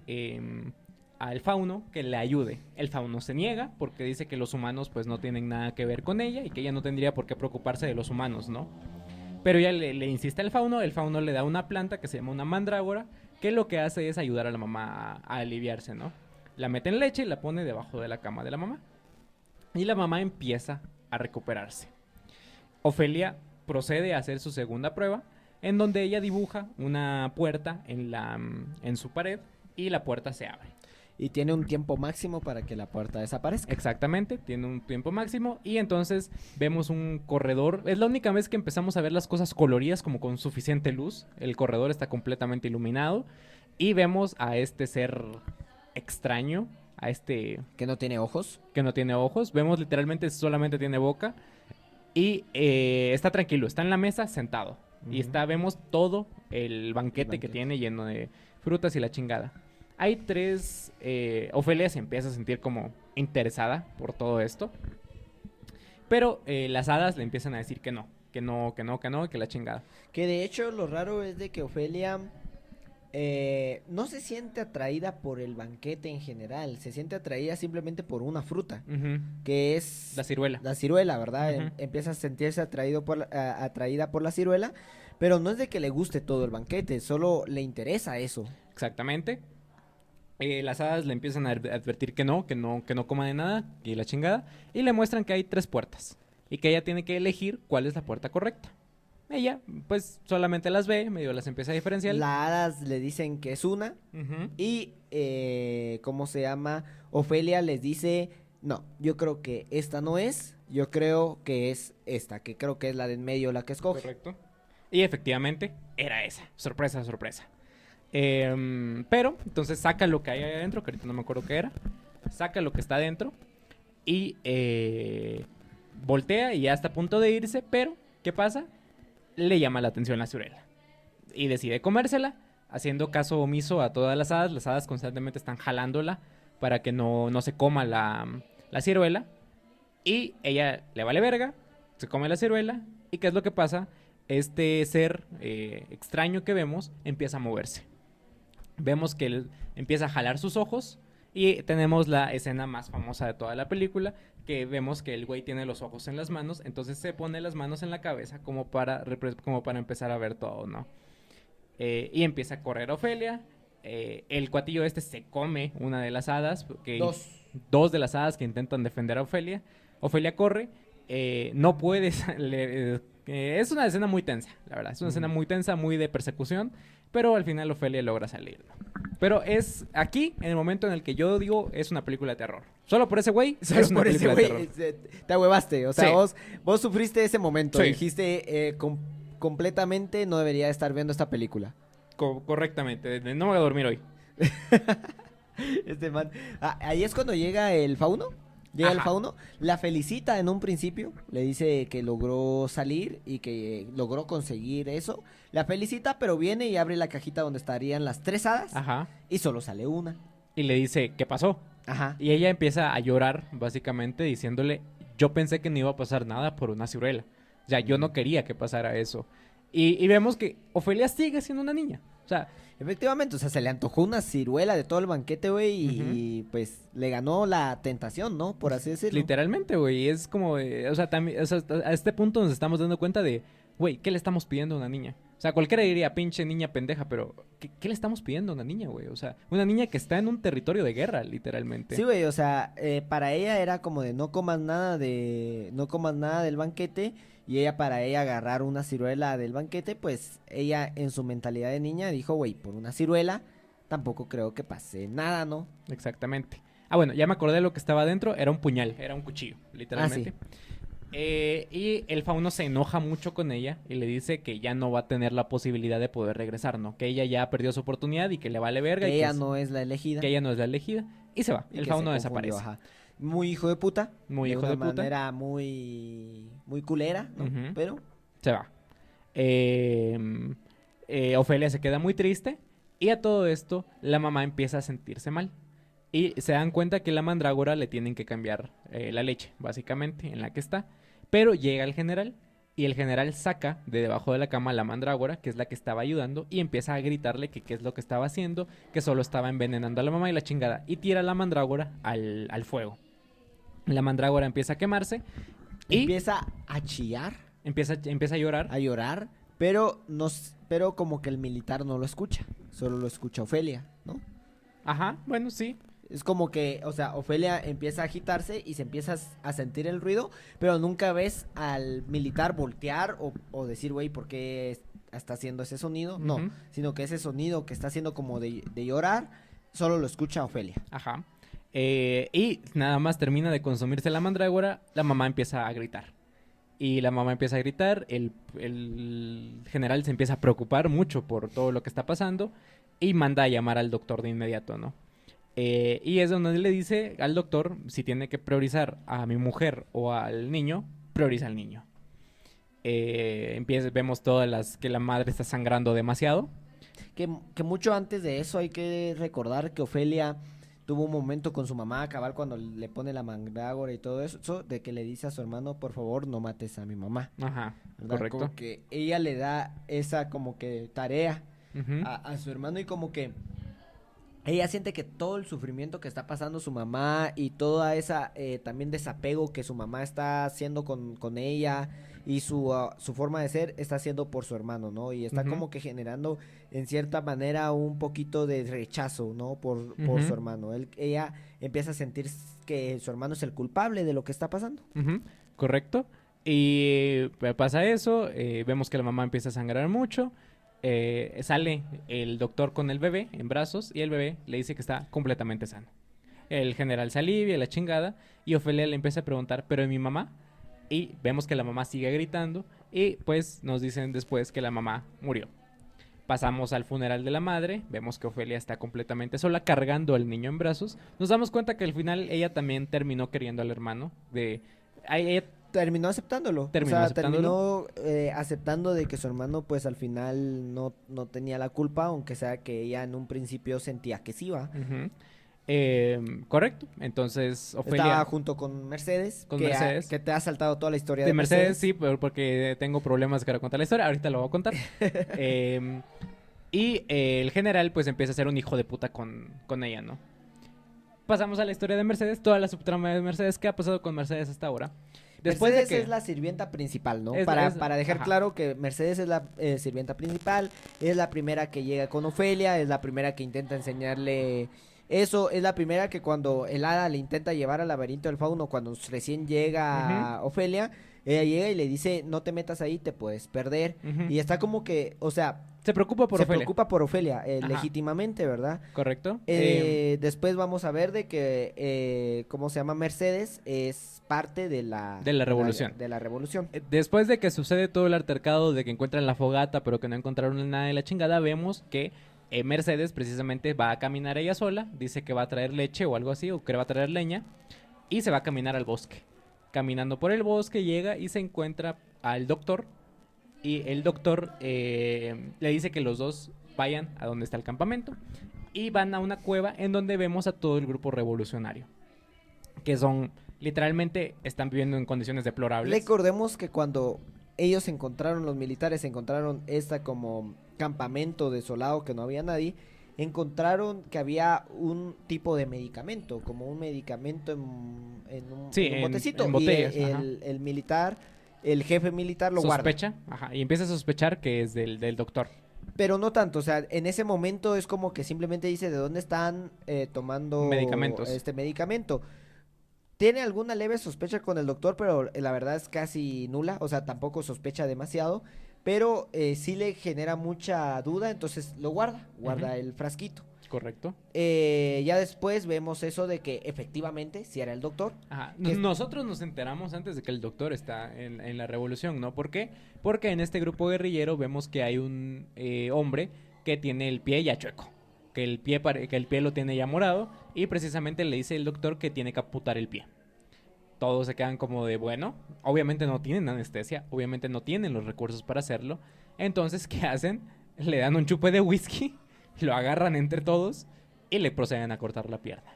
fauno que le ayude. El fauno se niega porque dice que los humanos pues no tienen nada que ver con ella y que ella no tendría por qué preocuparse de los humanos, ¿no? Pero ella le insiste al fauno, el fauno le da una planta que se llama una mandrágora, que lo que hace es ayudar a la mamá a aliviarse, ¿no? La mete en leche y la pone debajo de la cama de la mamá. Y la mamá empieza a recuperarse. Ofelia procede a hacer su segunda prueba, en donde ella dibuja una puerta en su pared y la puerta se abre. Y tiene un tiempo máximo para que la puerta desaparezca. Exactamente, tiene un tiempo máximo y entonces vemos un corredor. Es la única vez que empezamos a ver las cosas coloridas como con suficiente luz. El corredor está completamente iluminado y vemos a este ser extraño, a este Que no tiene ojos. que no tiene ojos. Vemos literalmente solamente tiene boca y está tranquilo, está en la mesa sentado. Y Ujú. vemos todo el banquete que banquete. tiene lleno de frutas y la chingada. Hay tres. Ofelia se empieza a sentir como interesada por todo esto. Pero las hadas le empiezan a decir que no, que no, que no, que no, que la chingada. Que de hecho lo raro es de que Ofelia no se siente atraída por el banquete en general. Se siente atraída simplemente por una fruta. Ujú. Que es La ciruela. la ciruela, ¿verdad? Ujú. Empieza a sentirse atraída por la ciruela, pero no es de que le guste todo el banquete, solo le interesa eso. Exactamente. Las hadas le empiezan a advertir que no, que no, que no coma de nada, y la chingada. Y le muestran que hay tres puertas. Y que ella tiene que elegir cuál es la puerta correcta. Ella, pues, solamente las ve, medio las empieza a diferenciar. Las hadas le dicen que es una Ujú. y, ¿cómo se llama? Ofelia les dice, no, yo creo que esta no es, yo creo que es esta, que creo que es la de en medio la que escoge. Correcto. Y efectivamente, era esa. Sorpresa, sorpresa. Pero, entonces saca lo que hay ahí adentro, que ahorita no me acuerdo qué era. Saca lo que está adentro. Y voltea y ya está a punto de irse. Pero, ¿qué pasa? Le llama la atención la ciruela. Y decide comérsela, haciendo caso omiso a todas las hadas. Las hadas constantemente están jalándola para que no se coma la ciruela. Y ella le vale verga, se come la ciruela. ¿Y qué es lo que pasa? Este ser extraño que vemos empieza a moverse. Vemos que él empieza a jalar sus ojos. Y tenemos la escena más famosa de toda la película, que vemos que el güey tiene los ojos en las manos, entonces se pone las manos en la cabeza como para empezar a ver todo, ¿no? Y empieza a correr Ofelia. El cuatillo este se come una de las hadas. Dos de las hadas que intentan defender a Ofelia. Ofelia corre. No puede... es una escena muy tensa, la verdad. Es una escena muy tensa, muy de persecución. Pero al final Ofelia logra salir, ¿no? Pero es aquí, en el momento en el que yo digo, es una película de terror. Solo por ese güey, es una película de terror. Te ahuevaste, o sea, Sí. vos sufriste ese momento. Sí. Dijiste, completamente no debería estar viendo esta película. Correctamente. No me voy a dormir hoy. Este man. Ahí es cuando llega el fauno. Llega el Ajá. fauno, la felicita en un principio, le dice que logró salir y que logró conseguir eso. La felicita, pero viene y abre la cajita donde estarían las 3 hadas Ajá. y solo sale una. Y le dice, ¿qué pasó? Ajá. Y ella empieza a llorar, básicamente, diciéndole, yo pensé que no iba a pasar nada por una ciruela. O sea, yo no quería que pasara eso. Y vemos que Ofelia sigue siendo una niña. O sea, Efectivamente, o sea, se le antojó una ciruela de todo el banquete, güey, y Ujú. pues le ganó la tentación, ¿no? Por así decirlo. literalmente, güey, es como, o sea, también, o sea, a este punto nos estamos dando cuenta de, güey, ¿qué le estamos pidiendo a una niña? O sea, cualquiera diría, pinche niña pendeja, pero ¿qué le estamos pidiendo a una niña, güey? O sea, una niña que está en un territorio de guerra, literalmente. Sí, güey, o sea, para ella era como de no comas nada del banquete, y ella para ella agarrar una ciruela del banquete, pues ella en su mentalidad de niña dijo, güey, por una ciruela tampoco creo que pase nada, ¿no? Exactamente. Ah, bueno, ya me acordé de lo que estaba adentro, era un puñal, era un cuchillo, literalmente. Y el fauno se enoja mucho con ella y le dice que ya no va a tener la posibilidad de poder regresar, ¿no? Que ella ya perdió su oportunidad y que le vale verga. Que y ella no es la elegida. que ella no es la elegida. Y se va, Y el que fauno se confundió, desaparece. ajá. Muy hijo de puta. Muy hijo una de puta. manera muy culera, ¿no? Ujú. Pero Se va. Ofelia se queda muy triste y a todo esto la mamá empieza a sentirse mal. Y se dan cuenta que la mandrágora le tienen que cambiar la leche, básicamente, en la que está. Pero llega el general y el general saca de debajo de la cama a la mandrágora, que es la que estaba ayudando, y empieza a gritarle que qué es lo que estaba haciendo, que solo estaba envenenando a la mamá y la chingada. Y tira a la mandrágora al fuego. La mandrágora empieza a quemarse y empieza a chillar, empieza a llorar. a llorar, pero pero como que el militar no lo escucha, solo lo escucha Ofelia, ¿no? Ajá, bueno, sí. Es como que, o sea, Ofelia empieza a agitarse y se empieza a sentir el ruido, pero nunca ves al militar voltear o decir, güey, ¿por qué está haciendo ese sonido? No, Ujú. sino que ese sonido que está haciendo como de llorar, solo lo escucha Ofelia. Ajá. Y nada más termina de consumirse la mandrágora, la mamá empieza a gritar. Y la mamá empieza a gritar, el general se empieza a preocupar mucho por todo lo que está pasando y manda a llamar al doctor de inmediato, ¿no? Y es donde le dice al doctor si tiene que priorizar a mi mujer o al niño, prioriza al niño. Vemos todas que la madre está sangrando demasiado. Que mucho antes de eso hay que recordar que Ofelia tuvo un momento con su mamá, cabal, cuando le pone la mandrágora y todo eso, de que le dice a su hermano, por favor, no mates a mi mamá. Ajá, ¿Verdad? correcto. Como que ella le da esa como que tarea Ujú. a su hermano y como que ella siente que todo el sufrimiento que está pasando su mamá y toda esa también desapego que su mamá está haciendo con ella y su forma de ser está haciendo por su hermano, ¿no? Y está Ujú. como que generando en cierta manera un poquito de rechazo, ¿no? Por Ujú. su hermano. Ella empieza a sentir que su hermano es el culpable de lo que está pasando. Ujú, correcto. Y pasa eso, vemos que la mamá empieza a sangrar mucho, sale el doctor con el bebé en brazos y el bebé le dice que está completamente sano. El general se alivia, la chingada, y Ofelia le empieza a preguntar, ¿pero mi mamá? Y vemos que la mamá sigue gritando y pues nos dicen después que la mamá murió. Pasamos al funeral de la madre, vemos que Ofelia está completamente sola cargando al niño en brazos. Nos damos cuenta que al final ella también terminó queriendo al hermano. Ella Terminó aceptándolo. Terminó aceptándolo. Terminó aceptando de que su hermano pues al final no tenía la culpa, aunque sea que ella en un principio sentía que sí va. Ujú. Correcto. Entonces, Ofelia... Estaba junto con Mercedes. Con que Mercedes. que te ha saltado toda la historia De de Mercedes, Mercedes. sí, porque tengo problemas para contar la historia. Ahorita lo voy a contar. El general, pues, empieza a ser un hijo de puta con ella, ¿no? Pasamos a la historia de Mercedes, toda la subtrama de Mercedes. ¿Qué ha pasado con Mercedes hasta ahora? Después Mercedes de que... es la sirvienta principal, ¿no? Es- Para dejar ajá. claro que Mercedes es la sirvienta principal, es la primera que llega con Ofelia, es la primera que intenta enseñarle eso, es la primera que cuando el hada le intenta llevar al laberinto del fauno, cuando recién llega Ofelia, ella llega y le dice, no te metas ahí, te puedes perder. Ujú. Y está como que, o sea, Se preocupa por se Ofelia. preocupa por Ofelia, Ajá. legítimamente, ¿verdad? Correcto. Después vamos a ver de que, ¿cómo se llama? Mercedes es parte De la revolución. De la revolución. Después de que sucede todo el altercado de que encuentran la fogata, pero que no encontraron nada de la chingada, vemos que Mercedes precisamente va a caminar ella sola, dice que va a traer leche o algo así, o que va a traer leña, y se va a caminar al bosque. Caminando por el bosque llega y se encuentra al doctor, y el doctor le dice que los dos vayan a donde está el campamento, y van a una cueva en donde vemos a todo el grupo revolucionario, que son, literalmente, están viviendo en condiciones deplorables. Recordemos que cuando ellos encontraron, los militares encontraron esta como campamento desolado que no había nadie, encontraron que había un tipo de medicamento, como un medicamento Sí, en un en botecito. botellas, Y ajá. el militar, el jefe militar lo guarda. Sospecha, ajá, y empieza a sospechar que es del doctor. Pero no tanto, o sea, en ese momento es como que simplemente dice de dónde están tomando Medicamentos. este medicamento. Tiene alguna leve sospecha con el doctor, pero la verdad es casi nula, o sea, tampoco sospecha demasiado, pero sí le genera mucha duda, entonces lo guarda Ujú. el frasquito. Correcto. Ya después vemos eso de que efectivamente sí era el doctor. Ajá. Que es- Nosotros nos enteramos antes de que el doctor está en la revolución, ¿no? ¿Por qué? Porque en este grupo guerrillero vemos que hay un hombre que tiene el pie ya chueco. Que que el pie lo tiene ya morado. Y precisamente le dice el doctor que tiene que amputar el pie. Todos se quedan como de, bueno, obviamente no tienen anestesia, obviamente no tienen los recursos para hacerlo. Entonces, ¿qué hacen? Le dan un chupe de whisky, lo agarran entre todos y le proceden a cortar la pierna.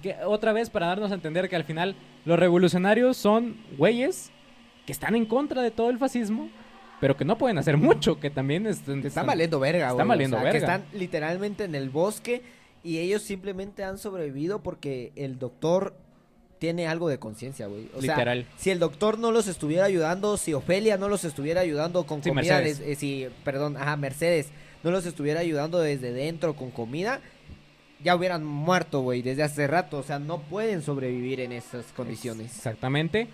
Que, otra vez para darnos a entender que al final los revolucionarios son güeyes que están en contra de todo el fascismo, pero que no pueden hacer mucho, que también Que están valiendo verga, están güey, valiendo que verga. están literalmente en el bosque y ellos simplemente han sobrevivido porque el doctor tiene algo de conciencia, güey. O sea, Literal. si el doctor no los estuviera ayudando, si Ofelia no los estuviera ayudando con Sí, comida, Mercedes. Mercedes no los estuviera ayudando desde dentro con comida, ya hubieran muerto, güey, desde hace rato. O sea, no pueden sobrevivir en esas condiciones. Exactamente.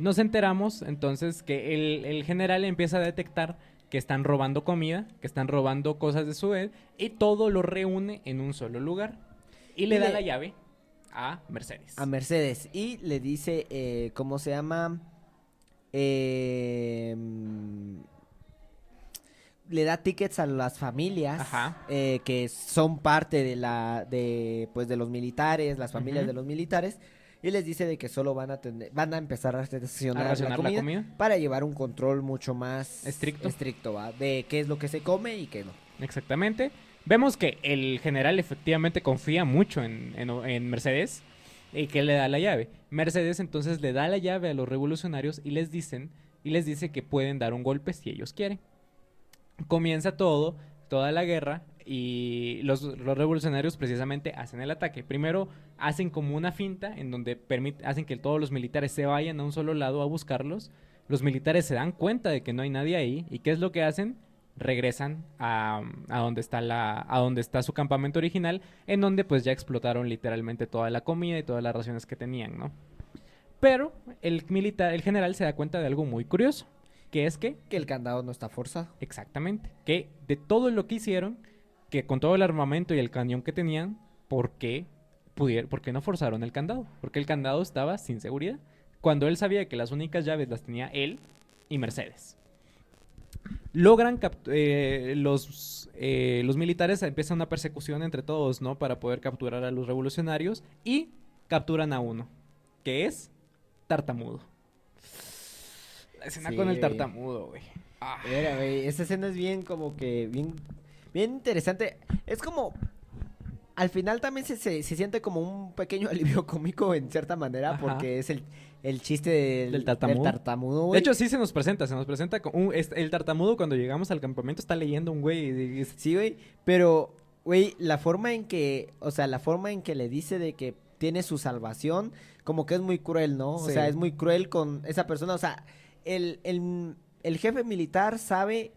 Nos enteramos entonces que el general empieza a detectar que están robando comida, que están robando cosas de su él, y todo lo reúne en un solo lugar. Y le Y da le- la llave a Mercedes. A Mercedes y le dice, ¿cómo se llama? Eh, mm, Le da tickets a las familias Ajá. que son parte pues de los militares, las familias Ujú. de los militares, y les dice de que solo van a empezar a racionar racionar la comida. para llevar un control mucho más Estricto. ¿va? De qué es lo que se come y qué no. Exactamente. Vemos que el general efectivamente confía mucho en Mercedes y que le da la llave. Mercedes entonces le da la llave a los revolucionarios y les dice que pueden dar un golpe si ellos quieren. Comienza toda la guerra y los revolucionarios precisamente hacen el ataque. Primero hacen como una finta en donde hacen que todos los militares se vayan a un solo lado a buscarlos. Los militares se dan cuenta de que no hay nadie ahí y ¿qué es lo que hacen? Regresan a donde está su campamento original, en donde pues ya explotaron literalmente toda la comida y todas las raciones que tenían, ¿no? Pero el general se da cuenta de algo muy curioso, que es que Que el candado no está forzado. exactamente, que de todo lo que hicieron, que con todo el armamento y el cañón que tenían, ¿por qué no forzaron el candado? Porque el candado estaba sin seguridad, cuando él sabía que las únicas llaves las tenía él y Mercedes. Logran los militares empiezan una persecución entre todos, ¿no? Para poder capturar a los revolucionarios y capturan a uno, que es Tartamudo. La escena Sí, con el güey. tartamudo, güey. Ah. Güey, esa escena es bien como que bien interesante. Es como al final también se siente como un pequeño alivio cómico en cierta manera, Ajá. porque es el chiste Del tartamudo. tartamudo, De güey. hecho, sí se nos presenta el tartamudo cuando llegamos al campamento está leyendo un güey Sí, güey, pero, güey, la forma en que le dice de que tiene su salvación, como que es muy cruel, ¿no? O Sí. sea, es muy cruel con esa persona, o sea, el jefe militar sabe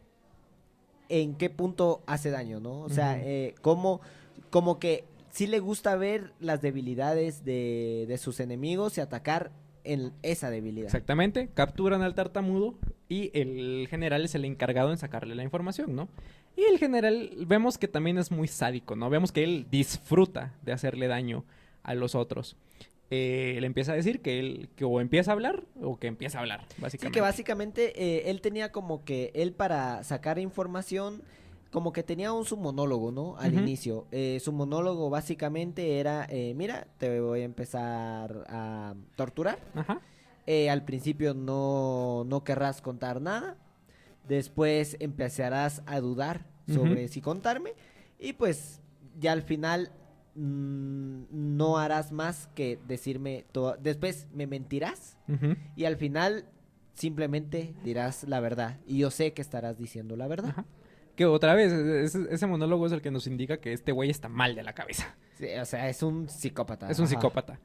en qué punto hace daño, ¿no? O sea, Ujú. como que sí le gusta ver las debilidades de sus enemigos y atacar en esa debilidad. Exactamente, capturan al tartamudo y el general es el encargado en sacarle la información, ¿no? Y el general vemos que también es muy sádico, ¿no? Vemos que él disfruta de hacerle daño a los otros. Le empieza a decir que o empieza a hablar o que empieza a hablar, Sí, básicamente. que básicamente él tenía como que él para sacar información, como que tenía su monólogo, ¿no? Al Ujú. inicio. Su monólogo básicamente era, mira, te voy a empezar a torturar. Ajá. Al principio no querrás contar nada. Después empezarás a dudar Ujú. sobre si contarme. Y pues ya al final no harás más que decirme todo. Después me mentirás. Ujú. Y al final simplemente dirás la verdad. Y yo sé que estarás diciendo la verdad. Ajá. Que otra vez, ese monólogo es el que nos indica que este güey está mal de la cabeza. Sí, o sea, es un psicópata. Es un Ajá. psicópata.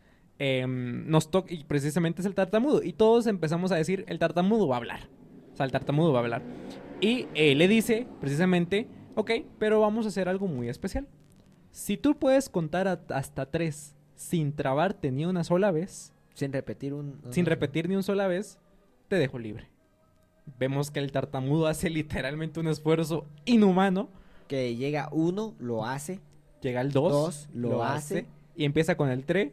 Nos toca, y precisamente es el tartamudo. Y todos empezamos a decir, el tartamudo va a hablar. O sea, el tartamudo va a hablar. Y le dice, precisamente, ok, pero vamos a hacer algo muy especial. Si tú puedes contar hasta 3 sin trabarte ni una sola vez, Sin repetir un... sin ajá. repetir ni una sola vez, te dejo libre. Vemos que el tartamudo hace literalmente un esfuerzo inhumano. Que llega uno, lo hace. Llega al 2, Dos, lo hace. hace. Y empieza con el 3.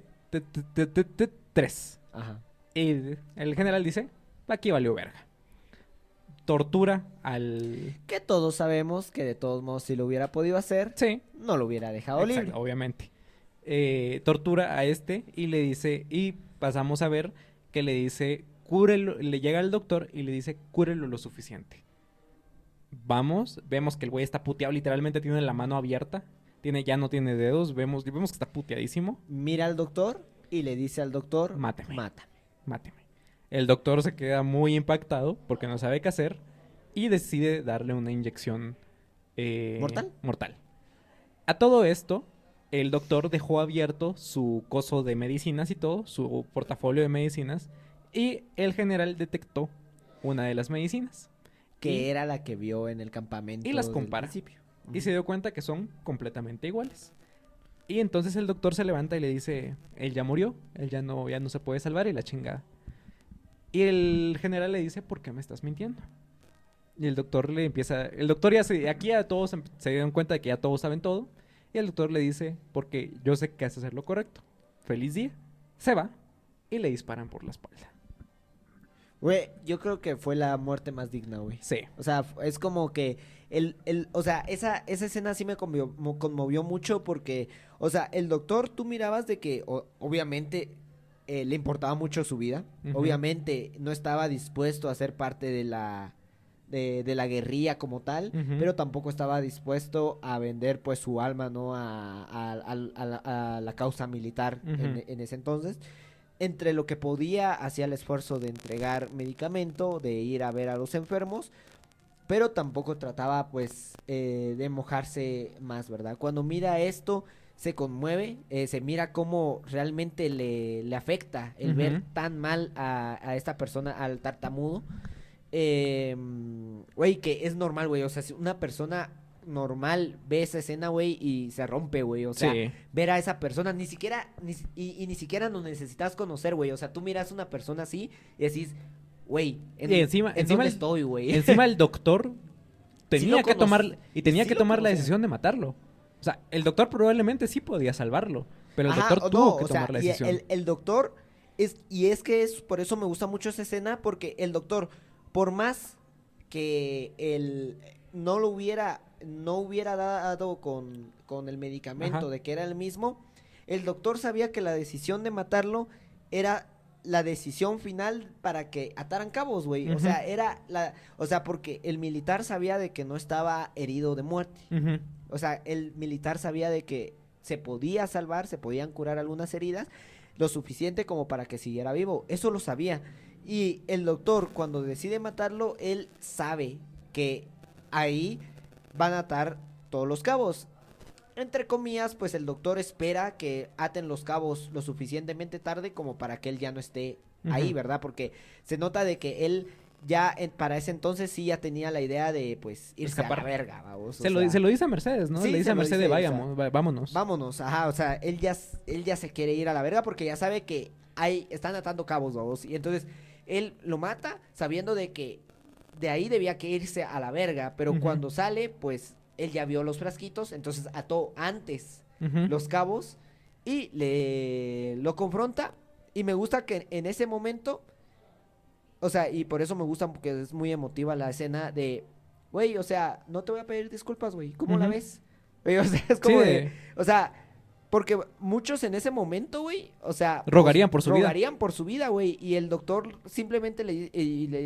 Ajá. Y el general dice, aquí valió verga. Tortura al... Que todos sabemos que de todos modos si lo hubiera podido hacer, Sí, no lo hubiera dejado exacto, libre. obviamente. Tortura a este y le dice, y pasamos a ver que le dice, cúrelo, le llega el doctor y le dice, cúrelo lo suficiente. Vemos que el güey está puteado, literalmente tiene la mano abierta, ya no tiene dedos, vemos que está puteadísimo. Mira al doctor y le dice al doctor, Máteme. mátame. Máteme. El doctor se queda muy impactado porque no sabe qué hacer y decide darle una inyección ¿Mortal? mortal. A todo esto, el doctor dejó abierto su coso de medicinas y todo, su portafolio de medicinas, y el general detectó una de las medicinas. Que Y, era la que vio en el campamento y las del compara. principio. Y se dio cuenta que son completamente iguales. Y entonces el doctor se levanta y le dice, él ya murió, él ya no se puede salvar y la chingada. Y el general le dice, ¿por qué me estás mintiendo? Y el doctor aquí ya todos se dieron cuenta de que ya todos saben todo. Y el doctor le dice, porque yo sé que haces hacer lo correcto. Feliz día. Se va y le disparan por la espalda. Güey, yo creo que fue la muerte más digna, güey. Sí. O sea, es como que o sea, esa escena sí me conmovió mucho porque, o sea, el doctor, tú mirabas de que obviamente le importaba mucho su vida. Ujú. Obviamente no estaba dispuesto a ser parte de la guerrilla como tal, Ujú. pero tampoco estaba dispuesto a vender pues su alma, ¿no? A la causa militar Ujú. en ese entonces. Entre lo que podía, hacía el esfuerzo de entregar medicamento, de ir a ver a los enfermos, pero tampoco trataba pues de mojarse más, ¿verdad? Cuando mira esto, se conmueve, se mira cómo realmente le afecta el ver Ujú. tan mal a esta persona, al tartamudo. Güey, que es normal, güey, o sea, si una persona normal ve esa escena, güey, y se rompe, güey, o sea, Sí. ver a esa persona, ni siquiera, y ni siquiera nos necesitas conocer, güey, o sea, tú miras a una persona así y decís, güey, Y encima ¿dónde el, estoy, güey? encima el doctor Sí tenía lo que tomar conocí- tenía sí que lo tomar la conocía. decisión de matarlo. O sea, el doctor probablemente sí podía salvarlo, pero el Ajá, doctor o tuvo no, que o sea, tomar la y decisión. el doctor es que es por eso me gusta mucho esa escena, porque el doctor, por más que él no hubiera dado con el medicamento Ajá. de que era el mismo, el doctor sabía que la decisión de matarlo era la decisión final para que ataran cabos, güey. O Ujú. sea, o sea, porque el militar sabía de que no estaba herido de muerte. Ujú. O sea, el militar sabía de que se podía salvar, se podían curar algunas heridas, lo suficiente como para que siguiera vivo. Eso lo sabía. Y el doctor, cuando decide matarlo, él sabe que ahí van a atar todos los cabos. Entre comillas, pues el doctor espera que aten los cabos lo suficientemente tarde como para que él ya no esté ahí, ¿verdad? Porque se nota de que él ya para ese entonces sí ya tenía la idea de pues irse Escapar. a la verga, vamos. Se lo dice a Mercedes, ¿no? Sí, Le dice se a lo Mercedes, dice, vayamos, vámonos. Vámonos, ajá, o sea, él ya se quiere ir a la verga porque ya sabe que están atando cabos, vamos. Y entonces él lo mata sabiendo de que de ahí debía que irse a la verga, pero cuando sale, pues él ya vio los frasquitos, entonces ató antes los cabos y lo confronta. Y me gusta que en ese momento, o sea, y por eso me gusta porque es muy emotiva la escena de, güey, o sea, no te voy a pedir disculpas, güey, ¿cómo la ves? Güey, o sea, es como o sea, porque muchos en ese momento, güey, o sea, rogarían por su vida. Rogarían por su vida, güey, y el doctor simplemente le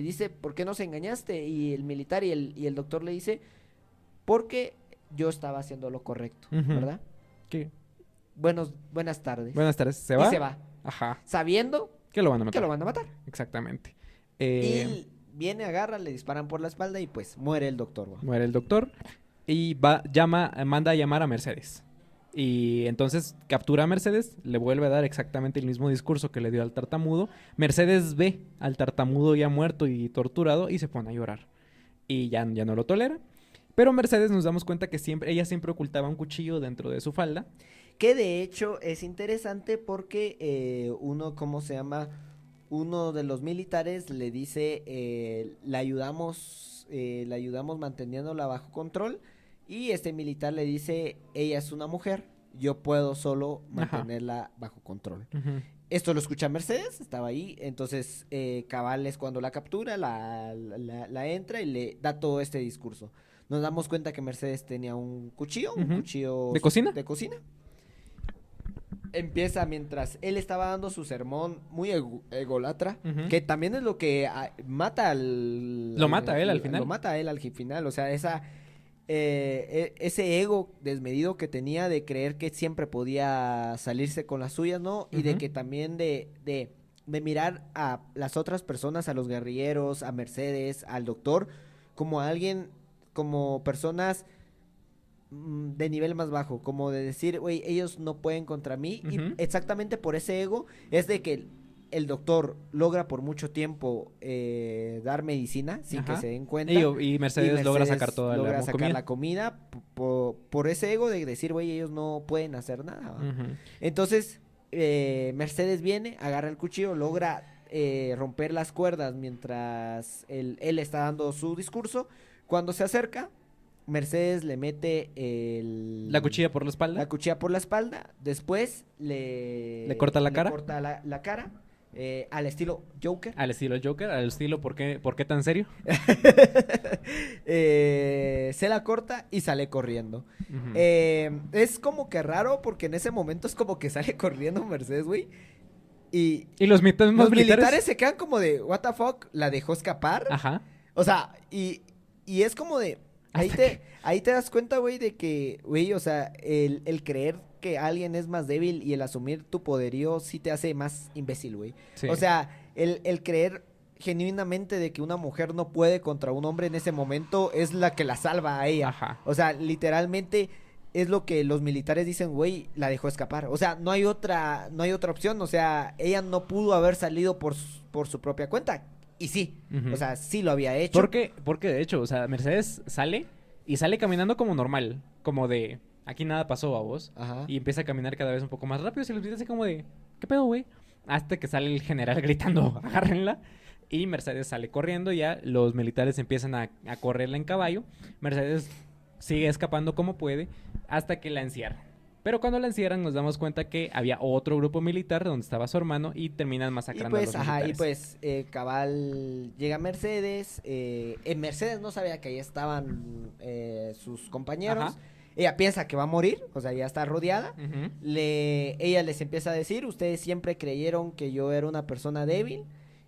dice, ¿por qué nos engañaste? Y el militar y el doctor le dice, porque yo estaba haciendo lo correcto, ¿verdad? ¿Qué? Buenas tardes. Buenas tardes. ¿Se va? Y se va. Ajá. Sabiendo que lo van a matar. Que lo van a matar. Exactamente. Y viene, agarra, le disparan por la espalda y pues muere el doctor, güey. Muere el doctor y manda a llamar a Mercedes. Y entonces captura a Mercedes, le vuelve a dar exactamente el mismo discurso que le dio al tartamudo. Mercedes ve al tartamudo ya muerto y torturado y se pone a llorar. Y ya no lo tolera. Pero Mercedes nos damos cuenta que ella siempre ocultaba un cuchillo dentro de su falda. Que de hecho es interesante porque uno de los militares le dice, la ayudamos manteniéndola bajo control. Y este militar le dice, ella es una mujer, yo puedo solo mantenerla bajo control. Esto lo escucha Mercedes, estaba ahí, entonces Cabal es cuando la captura, la entra y le da todo este discurso. Nos damos cuenta que Mercedes tenía un cuchillo ¿De cocina? De cocina. Empieza mientras él estaba dando su sermón muy egolatra, que también es lo que mata Lo mata a él al final. Lo mata a él al final, o sea, ese ego desmedido que tenía de creer que siempre podía salirse con las suyas, ¿no? Y de que también de mirar a las otras personas, a los guerrilleros, a Mercedes, al doctor, como a alguien, como personas de nivel más bajo, como de decir, güey, ellos no pueden contra mí. Y exactamente por ese ego es de que el doctor logra por mucho tiempo dar medicina sin que se den cuenta. Y Mercedes logra sacar toda la comida por ese ego de decir, güey, ellos no pueden hacer nada. Entonces, Mercedes viene, agarra el cuchillo, logra romper las cuerdas mientras él está dando su discurso. Cuando se acerca, Mercedes le mete la cuchilla por la espalda. La cuchilla por la espalda. Después le corta la cara. Corta la cara. Al estilo Joker. Al estilo Joker, al estilo ¿por qué tan serio? Se la corta y sale corriendo. Es como que raro porque en ese momento es como que sale corriendo Mercedes, güey. Y los militares se quedan como de, what the fuck, la dejó escapar. Ajá. O sea, y es como de, ahí te das cuenta, güey, de que, güey, o sea, el creer que alguien es más débil y el asumir tu poderío sí te hace más imbécil, güey. Sí. O sea, el creer genuinamente de que una mujer no puede contra un hombre en ese momento es la que la salva a ella. Ajá. O sea, literalmente es lo que los militares dicen, güey, la dejó escapar. O sea, no hay otra opción. O sea, ella no pudo haber salido por su propia cuenta. Y sí, o sea, sí lo había hecho. Porque de hecho, o sea, Mercedes sale caminando como normal, como de aquí nada pasó a vos. Ajá. Y empieza a caminar cada vez un poco más rápido. Y se los grita así como de, ¿qué pedo, güey? Hasta que sale el general gritando, agárrenla. Y Mercedes sale corriendo. Ya los militares empiezan a correrla en caballo. Mercedes sigue escapando como puede hasta que la encierran. Pero cuando la encierran nos damos cuenta que había otro grupo militar donde estaba su hermano y terminan masacrando a los militares. Y pues Cabal llega a Mercedes. Mercedes no sabía que ahí estaban sus compañeros. Ajá. Ella piensa que va a morir, o sea, ya está rodeada. Ella les empieza a decir, ustedes siempre creyeron que yo era una persona débil,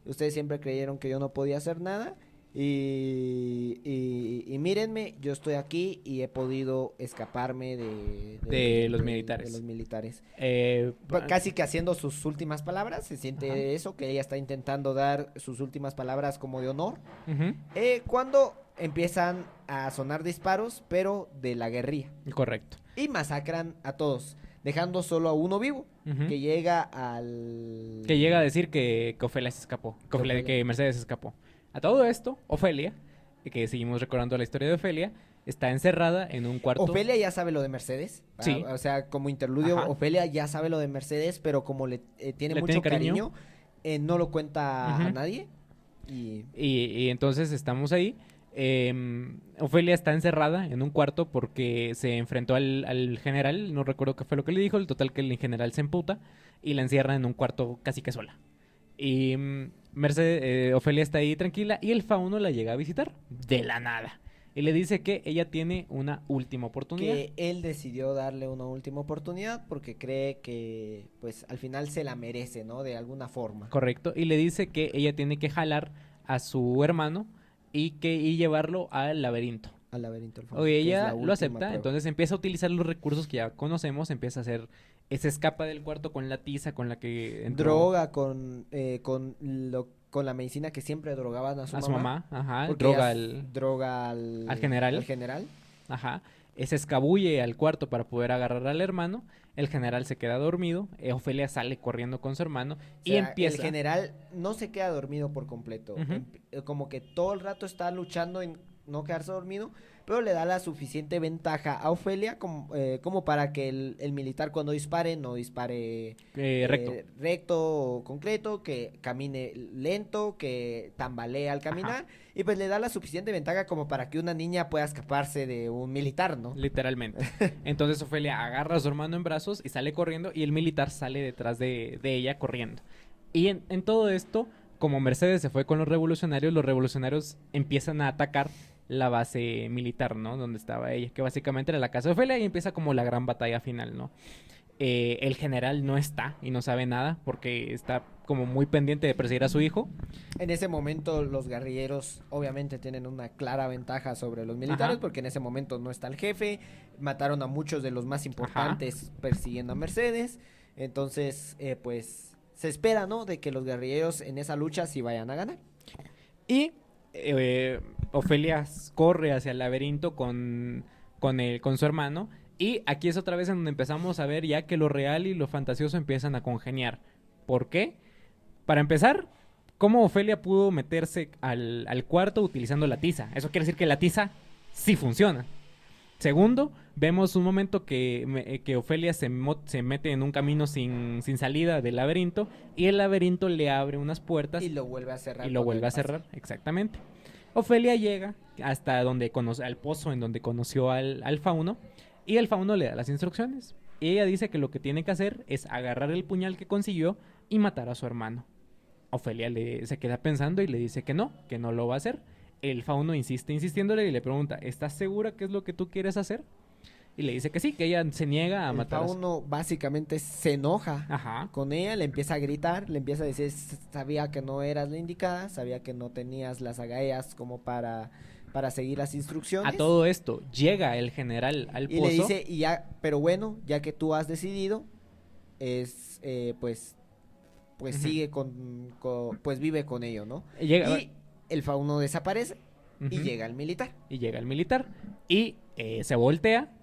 ustedes siempre creyeron que yo no podía hacer nada. Y mírenme, yo estoy aquí y he podido escaparme De los militares. De los militares. Eh, Casi que haciendo sus últimas palabras, se siente Ajá. eso, que ella está intentando dar sus últimas palabras como de honor. Ujú, Cuando empiezan a sonar disparos, pero de la guerrilla. correcto. Y masacran a todos, dejando solo a uno vivo, Ujú. que llega al... Que llega a decir que Ofelia se escapó, que Mercedes se escapó. A todo esto, Ofelia, que seguimos recordando la historia de Ofelia, está encerrada en un cuarto. Ofelia ya sabe lo de Mercedes. Sí. O sea, como interludio, Ajá. Ofelia ya sabe lo de Mercedes, pero como tiene ¿Le mucho tiene cariño? no lo cuenta a Ujú. nadie. Y Y entonces estamos ahí. Ofelia está encerrada en un cuarto porque se enfrentó al general, no recuerdo qué fue lo que le dijo, el total que el general se emputa y la encierra en un cuarto casi que sola. Y Ofelia está ahí tranquila y el fauno la llega a visitar de la nada. Y le dice que ella tiene una última oportunidad. que él decidió darle una última oportunidad porque cree que, pues, al final se la merece, ¿no? De alguna forma. Correcto. Y le dice que ella tiene que jalar a su hermano y llevarlo al laberinto. Al laberinto del fauno, Oye, que es ella la lo última acepta, prueba. entonces empieza a utilizar los recursos que ya conocemos, empieza a hacer, se escapa del cuarto con la tiza con la que entró Droga con la medicina que siempre drogaban a su a su mamá, ajá, porque droga ella droga al general. al general. Ajá, se escabulle al cuarto para poder agarrar al hermano, el general se queda dormido, Ofelia sale corriendo con su hermano O y sea, empieza... el general no se queda dormido por completo. Ujú. Como que todo el rato está luchando en no quedarse dormido, pero le da la suficiente ventaja a Ofelia como para que el militar cuando dispare no dispare recto. recto o concreto, que camine lento, que tambalee al caminar, y pues le da la suficiente ventaja como para que una niña pueda escaparse de un militar, ¿no? Literalmente. Entonces Ofelia agarra a su hermano en brazos y sale corriendo y el militar sale detrás de ella corriendo. Y en todo esto, como Mercedes se fue con los revolucionarios empiezan a atacar la base militar, ¿no? Donde estaba ella, que básicamente era la casa de Ofelia y empieza como la gran batalla final, ¿no? El general no está y no sabe nada porque está como muy pendiente de perseguir a su hijo. En ese momento los guerrilleros obviamente tienen una clara ventaja sobre los militares, Ajá. porque en ese momento no está el jefe, mataron a muchos de los más importantes persiguiendo a Mercedes, entonces pues se espera, ¿no? De que los guerrilleros en esa lucha sí vayan a ganar. Y Ofelia corre hacia el laberinto con su hermano. Y aquí es otra vez en donde empezamos a ver ya que lo real y lo fantasioso empiezan a congeniar. ¿Por qué? Para empezar, cómo Ofelia pudo meterse al cuarto utilizando la tiza. Eso quiere decir que la tiza sí funciona. Segundo, vemos un momento que Ofelia se mete en un camino sin salida del laberinto y el laberinto le abre unas puertas Y lo vuelve a cerrar. y lo cuando vuelve a él pasa. cerrar, exactamente. Ofelia llega hasta donde al pozo en donde conoció al fauno y el fauno le da las instrucciones. Y ella dice que lo que tiene que hacer es agarrar el puñal que consiguió y matar a su hermano. Ofelia se queda pensando y le dice que no lo va a hacer. El fauno insiste insistiéndole y le pregunta, ¿estás segura que es lo que tú quieres hacer? Y le dice que sí, que ella se niega a El matar a su... fauno básicamente se enoja Ajá. con ella, le empieza a gritar, le empieza a decir, sabía que no eras la indicada, sabía que no tenías las agallas como para seguir las instrucciones. A todo esto, llega el general al Y pozo. le dice, y ya, pero bueno, ya que tú has decidido, pues Ujú. sigue pues vive con ello, ¿no? Llega, Y el fauno desaparece y Ujú. llega el militar. Y llega el militar y se voltea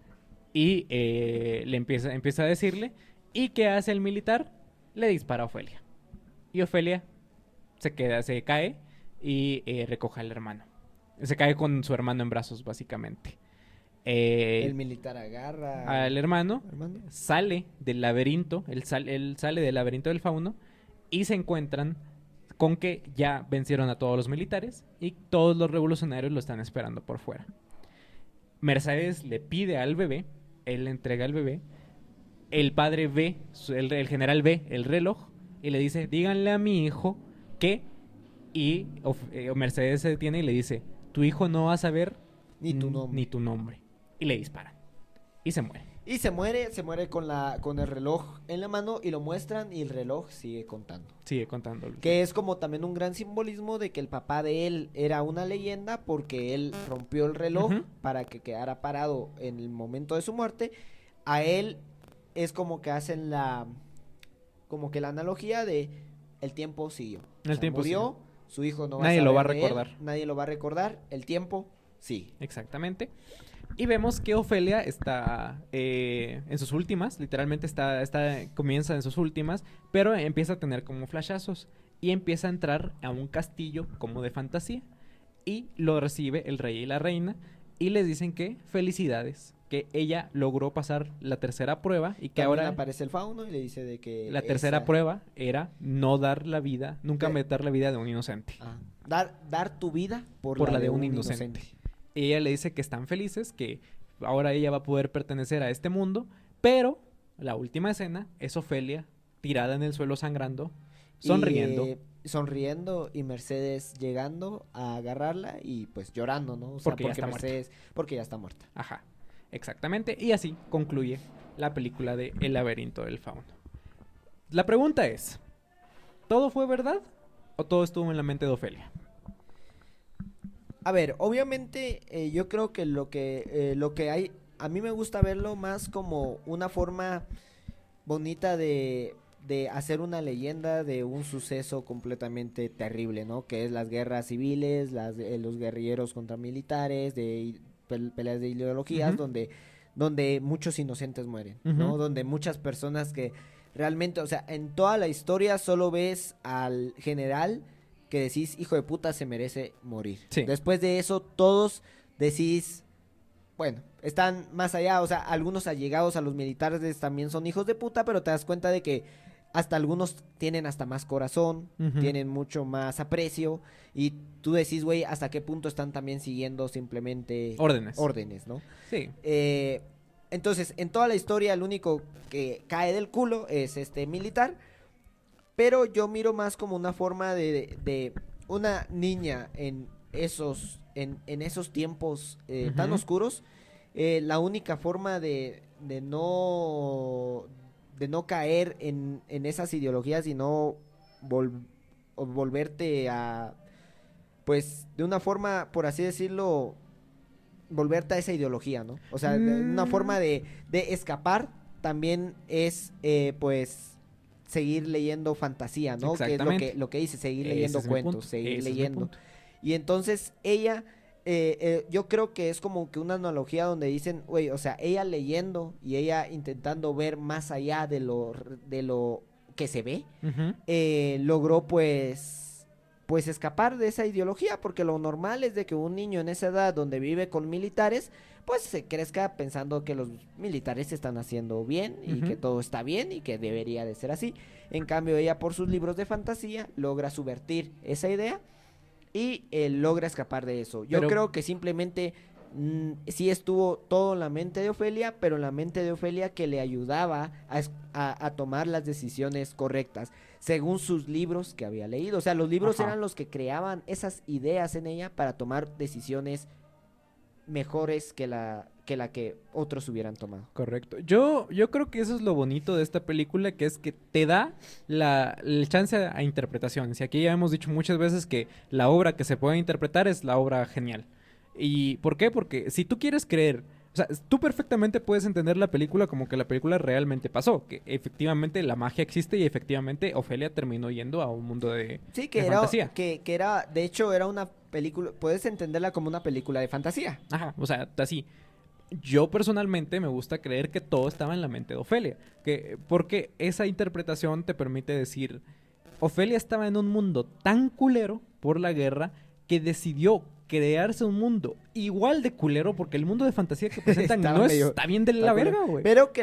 y le empieza a decirle. ¿Y qué hace el militar? Le dispara a Ofelia. Y Ofelia se cae y recoge al hermano. Se cae con su hermano en brazos, básicamente. El militar agarra Al hermano, hermano. sale del laberinto, él sale del laberinto del fauno y se encuentran con que ya vencieron a todos los militares y todos los revolucionarios lo están esperando por fuera. Mercedes le pide al bebé, él le entrega al bebé, el padre ve, el general ve el reloj y le dice, díganle a mi hijo que... Y Mercedes se detiene y le dice, tu hijo no va a saber Ni tu nombre. ni tu nombre. Y le disparan. Y se muere. Y se muere con el reloj en la mano y lo muestran y el reloj sigue contando. Sigue contando. Que es como también un gran simbolismo de que el papá de él era una leyenda porque él rompió el reloj para que quedara parado en el momento de su muerte. A él es como que hacen como que la analogía de el tiempo siguió. El tiempo murió, su hijo no va nadie a saber lo va a de él, recordar. nadie lo va a recordar, el tiempo sigue. Exactamente. Y vemos que Ofelia está en sus últimas, literalmente comienza en sus últimas, pero empieza a tener como flashazos y empieza a entrar a un castillo como de fantasía y lo recibe el rey y la reina y les dicen que felicidades, que ella logró pasar la tercera prueba y que También ahora aparece el fauno y le dice de que la tercera prueba era no dar la vida, nunca meter la vida de un inocente. Dar tu vida por la de un inocente. Y ella le dice que están felices, que ahora ella va a poder pertenecer a este mundo, pero la última escena es Ofelia tirada en el suelo sangrando, sonriendo. Sonriendo y Mercedes llegando a agarrarla y pues llorando, ¿no? O sea, porque ya está Mercedes, porque ya está muerta. Ajá, exactamente. Y así concluye la película de El laberinto del fauno. La pregunta es, ¿todo fue verdad o todo estuvo en la mente de Ofelia? A ver, obviamente yo creo que lo que hay, a mí me gusta verlo más como una forma bonita de hacer una leyenda de un suceso completamente terrible, ¿no? Que es las guerras civiles, los guerrilleros contra militares, peleas de ideologías, donde muchos inocentes mueren, ¿no? Donde muchas personas que realmente, o sea, en toda la historia solo ves al general que decís, hijo de puta, se merece morir. Sí. Después de eso, todos decís, bueno, están más allá, o sea, algunos allegados a los militares también son hijos de puta, pero te das cuenta de que hasta algunos tienen hasta más corazón, tienen mucho más aprecio, y tú decís, güey, hasta qué punto están también siguiendo simplemente órdenes, ¿no? Sí. Entonces, en toda la historia, el único que cae del culo es este militar. Pero yo miro más como una forma de una niña en esos tiempos tan oscuros. La única forma de no caer en esas ideologías y no volverte a, pues, de una forma, por así decirlo, volverte a esa ideología, ¿no? O sea, una forma de escapar también es, pues, seguir leyendo fantasía, ¿no? Que es lo que dice, seguir leyendo cuentos, seguir leyendo. Y entonces ella, yo creo que es como que una analogía donde dicen, güey, o sea, ella leyendo y ella intentando ver más allá de lo que se ve, logró pues escapar de esa ideología, porque lo normal es de que un niño en esa edad donde vive con militares, pues se crezca pensando que los militares están haciendo bien y que todo está bien y que debería de ser así. En cambio, ella por sus libros de fantasía logra subvertir esa idea y logra escapar de eso. Yo creo que simplemente sí estuvo todo en la mente de Ofelia, pero en la mente de Ofelia que le ayudaba a tomar las decisiones correctas, según sus libros que había leído. O sea, los libros eran los que creaban esas ideas en ella para tomar decisiones mejores que la que otros hubieran tomado. Correcto. Yo creo que eso es lo bonito de esta película, que es que te da el chance a interpretación. Si aquí ya hemos dicho muchas veces que la obra que se puede interpretar es la obra genial. ¿Y por qué? Porque si tú quieres creer, o sea, tú perfectamente puedes entender la película como que la película realmente pasó, que efectivamente la magia existe y efectivamente Ofelia terminó yendo a un mundo de fantasía. Que era, de hecho, era una película, puedes entenderla como una película de fantasía. Ajá, o sea, así. Yo personalmente me gusta creer que todo estaba en la mente de Ofelia, porque esa interpretación te permite decir, Ofelia estaba en un mundo tan culero por la guerra que decidió crearse un mundo igual de culero, porque el mundo de fantasía que presentan está bien de la verga, güey. Pero que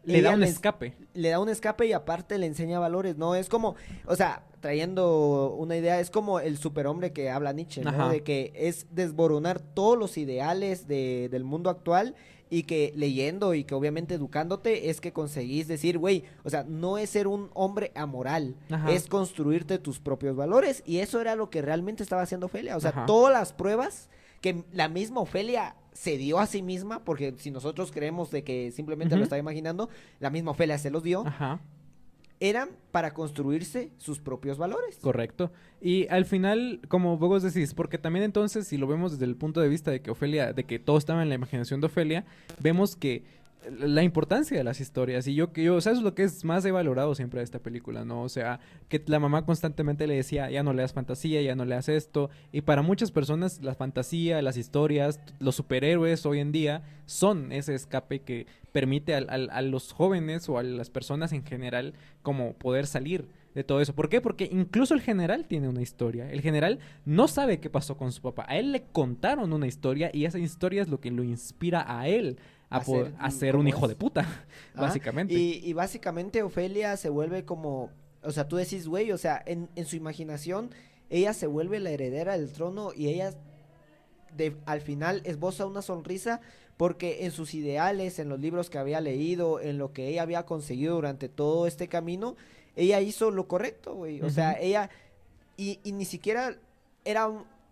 le da un escape. Le da un escape y aparte le enseña valores, ¿no? Es como, o sea, trayendo una idea, es como el superhombre que habla Nietzsche, ¿no? Ajá. De que es desboronar todos los ideales del mundo actual y que leyendo y que obviamente educándote es que conseguís decir, güey, o sea, no es ser un hombre amoral, es construirte tus propios valores, y eso era lo que realmente estaba haciendo Ofelia, o sea, todas las pruebas que la misma Ofelia se dio a sí misma, porque si nosotros creemos de que simplemente lo Ujú. estaba imaginando, la misma Ofelia se los dio, Ajá. eran para construirse sus propios valores. Correcto. Y al final, como vos decís, porque también entonces, si lo vemos desde el punto de vista de que Ofelia, de que todo estaba en la imaginación de Ofelia, vemos que la importancia de las historias, y o sea, eso es lo que es más he valorado siempre de esta película, ¿no? O sea, que la mamá constantemente le decía, ya no leas fantasía, ya no leas esto, y para muchas personas la fantasía, las historias, los superhéroes hoy en día son ese escape que permite a los jóvenes o a las personas en general como poder salir de todo eso. ¿Por qué? Porque incluso el general tiene una historia. El general no sabe qué pasó con su papá. A él le contaron una historia y esa historia es lo que lo inspira a él a ser un como hijo de es. puta, Ajá. básicamente. Y básicamente Ofelia se vuelve como, o sea, tú decís, güey, o sea, en su imaginación, ella se vuelve la heredera del trono y ella al final esboza una sonrisa porque en sus ideales, en los libros que había leído, en lo que ella había conseguido durante todo este camino, ella hizo lo correcto, güey. O sea, Ujú. ella, y ni siquiera era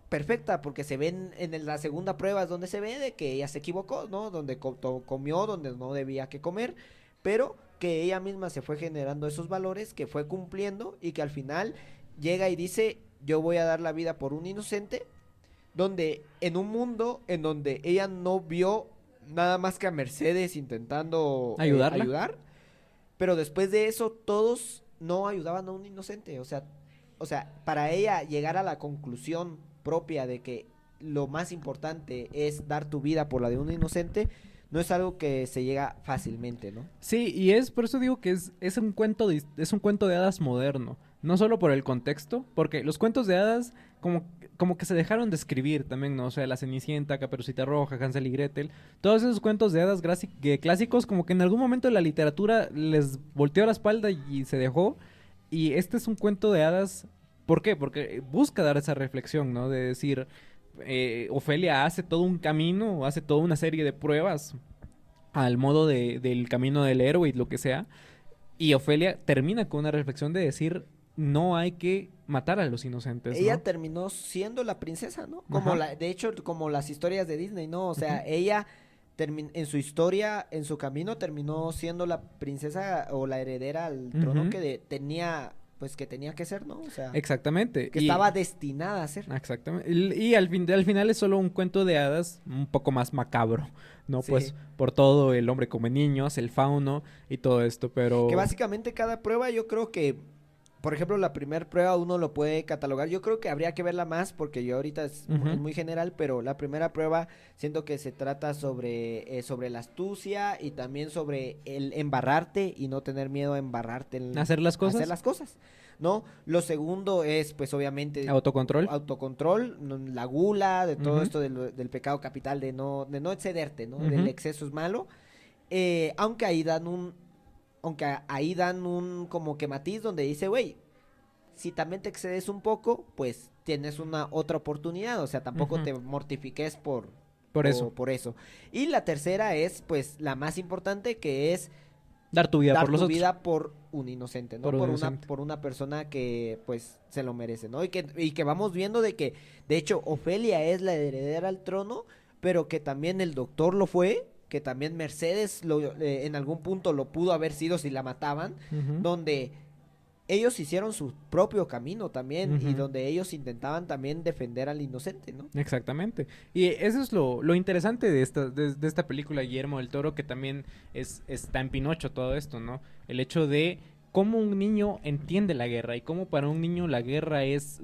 perfecta, porque se ven en la segunda prueba es donde se ve de que ella se equivocó, ¿no? Donde comió, donde no debía que comer, pero que ella misma se fue generando esos valores, que fue cumpliendo y que al final llega y dice, yo voy a dar la vida por un inocente, donde en un mundo en donde ella no vio nada más que a Mercedes intentando Ayudarla. ayudar, pero después de eso todos no ayudaban a un inocente, o sea, para ella llegar a la conclusión propia de que lo más importante es dar tu vida por la de un inocente, no es algo que se llega fácilmente, ¿no? Sí, y es por eso digo que es un cuento es un cuento de hadas moderno. No solo por el contexto, porque los cuentos de hadas como que se dejaron de escribir también, ¿no? O sea, La Cenicienta, Caperucita Roja, Hansel y Gretel, todos esos cuentos de hadas clásicos como que en algún momento la literatura les volteó la espalda y se dejó. Y este es un cuento de hadas, ¿por qué? Porque busca dar esa reflexión, ¿no? De decir, Ofelia hace todo un camino, hace toda una serie de pruebas al modo del camino del héroe y lo que sea. Y Ofelia termina con una reflexión de decir, no hay que matar a los inocentes, Ella ¿no? terminó siendo la princesa, ¿no? Ajá. De hecho, como las historias de Disney, ¿no? O sea, Ujú. ella en su historia, en su camino, terminó siendo la princesa o la heredera al trono Ujú. tenía, pues que tenía que ser, ¿no? O sea, Exactamente. que estaba destinada a ser. Exactamente. Y al final es solo un cuento de hadas un poco más macabro, ¿no? Sí. Pues por todo el hombre come niños, el fauno y todo esto, Que pero... básicamente cada prueba yo creo que, por ejemplo, la primera prueba uno lo puede catalogar. Yo creo que habría que verla más porque yo ahorita es Ujú. muy general, pero la primera prueba siento que se trata sobre la astucia y también sobre el embarrarte y no tener miedo a embarrarte en Hacer las a hacer cosas. las cosas, ¿no? Lo segundo es, pues obviamente, Autocontrol. autocontrol, la gula, de todo Ujú. esto del pecado capital, de no excederte, ¿no? Del Ujú. exceso es malo. Aunque ahí dan un como que matiz donde dice, güey, si también te excedes un poco, pues tienes una otra oportunidad, o sea, tampoco Ujú. te mortifiques Por eso. por eso. Y la tercera es, pues, la más importante, que es Dar tu vida dar por los tu otros. vida por un inocente, ¿no? Por un Por inocente. una persona que, pues, se lo merece, ¿no? Y que vamos viendo de que, de hecho, Ofelia es la heredera al trono, pero que también el doctor lo fue, que también Mercedes en algún punto lo pudo haber sido si la mataban, Ujú. donde ellos hicieron su propio camino también y Ujú. donde ellos intentaban también defender al inocente, ¿no? Exactamente. Y eso es lo interesante de esta película, Guillermo del Toro, que también está en Pinocho todo esto, ¿no? El hecho de cómo un niño entiende la guerra y cómo para un niño la guerra es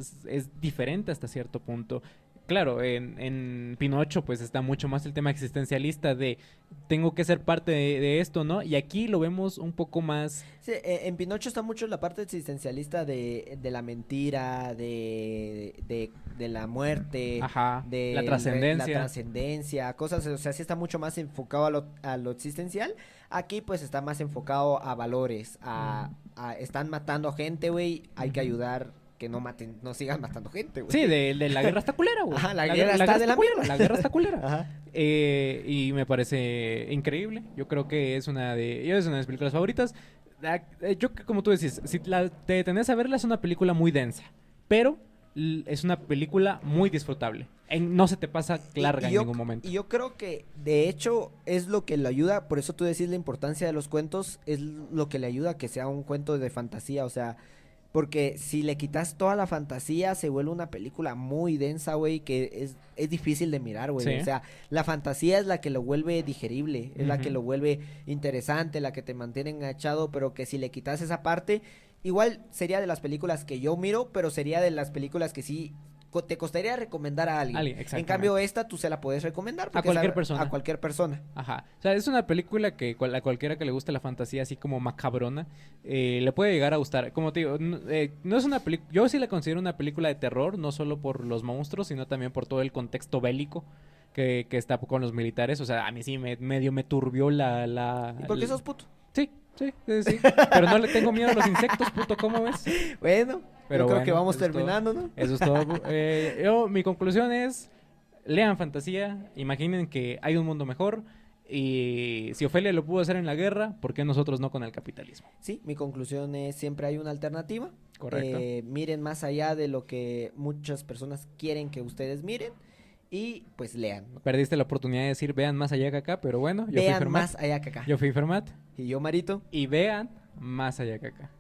diferente hasta cierto punto. Claro, en Pinocho pues está mucho más el tema existencialista de tengo que ser parte de esto, ¿no? Y aquí lo vemos un poco más... Sí, en Pinocho está mucho la parte existencialista de la mentira, de la muerte, Ajá, la la trascendencia. trascendencia, cosas, o sea, sí está mucho más enfocado a lo existencial. Aquí pues está más enfocado a valores, están matando gente, güey, hay que Ujú. ayudar que no maten, no sigan matando gente, güey. Sí, de la guerra está culera, güey. Ajá, la guerra está de la culera, mierda. la guerra está culera. Ajá. Y me parece increíble. Yo creo que es una de mis películas favoritas. Yo, como tú decís, si te detenés a verla, es una película muy densa. Pero es una película muy disfrutable. No se te pasa larga en ningún momento. Y yo creo que, de hecho, es lo que le ayuda, por eso tú decís la importancia de los cuentos, es lo que le ayuda a que sea un cuento de fantasía, o sea, porque si le quitas toda la fantasía, se vuelve una película muy densa, güey, que es difícil de mirar, güey. Sí. O sea, la fantasía es la que lo vuelve digerible, es la que Ujú. lo vuelve interesante, la que te mantiene enganchado, pero que si le quitas esa parte, igual sería de las películas que yo miro, pero sería de las películas que sí te costaría recomendar a alguien. En Exactamente. cambio, esta tú se la puedes recomendar A cualquier a persona. cualquier persona. Ajá. O sea, es una película que a cualquiera que le guste la fantasía así como macabrona, le puede llegar a gustar. Como te digo, no es una película... Yo sí la considero una película de terror, no solo por los monstruos, sino también por todo el contexto bélico que está con los militares. O sea, a mí sí medio me turbió ¿Y por qué sos puto? Sí, sí, sí, sí. Pero no le tengo miedo a los insectos, puto, ¿cómo ves? Bueno, Pero yo creo bueno, que vamos eso es todo. terminando, ¿no? Eso es todo. Mi conclusión es, lean fantasía, imaginen que hay un mundo mejor y si Ofelia lo pudo hacer en la guerra, ¿por qué nosotros no con el capitalismo? Sí, mi conclusión es siempre hay una alternativa. Correcto. Miren más allá de lo que muchas personas quieren que ustedes miren y pues lean, ¿no? Perdiste la oportunidad de decir vean más allá que acá, pero bueno, yo fui Vean Fermat. más allá que acá. Yo fui Fermat Y yo, Marito. y vean más allá que acá.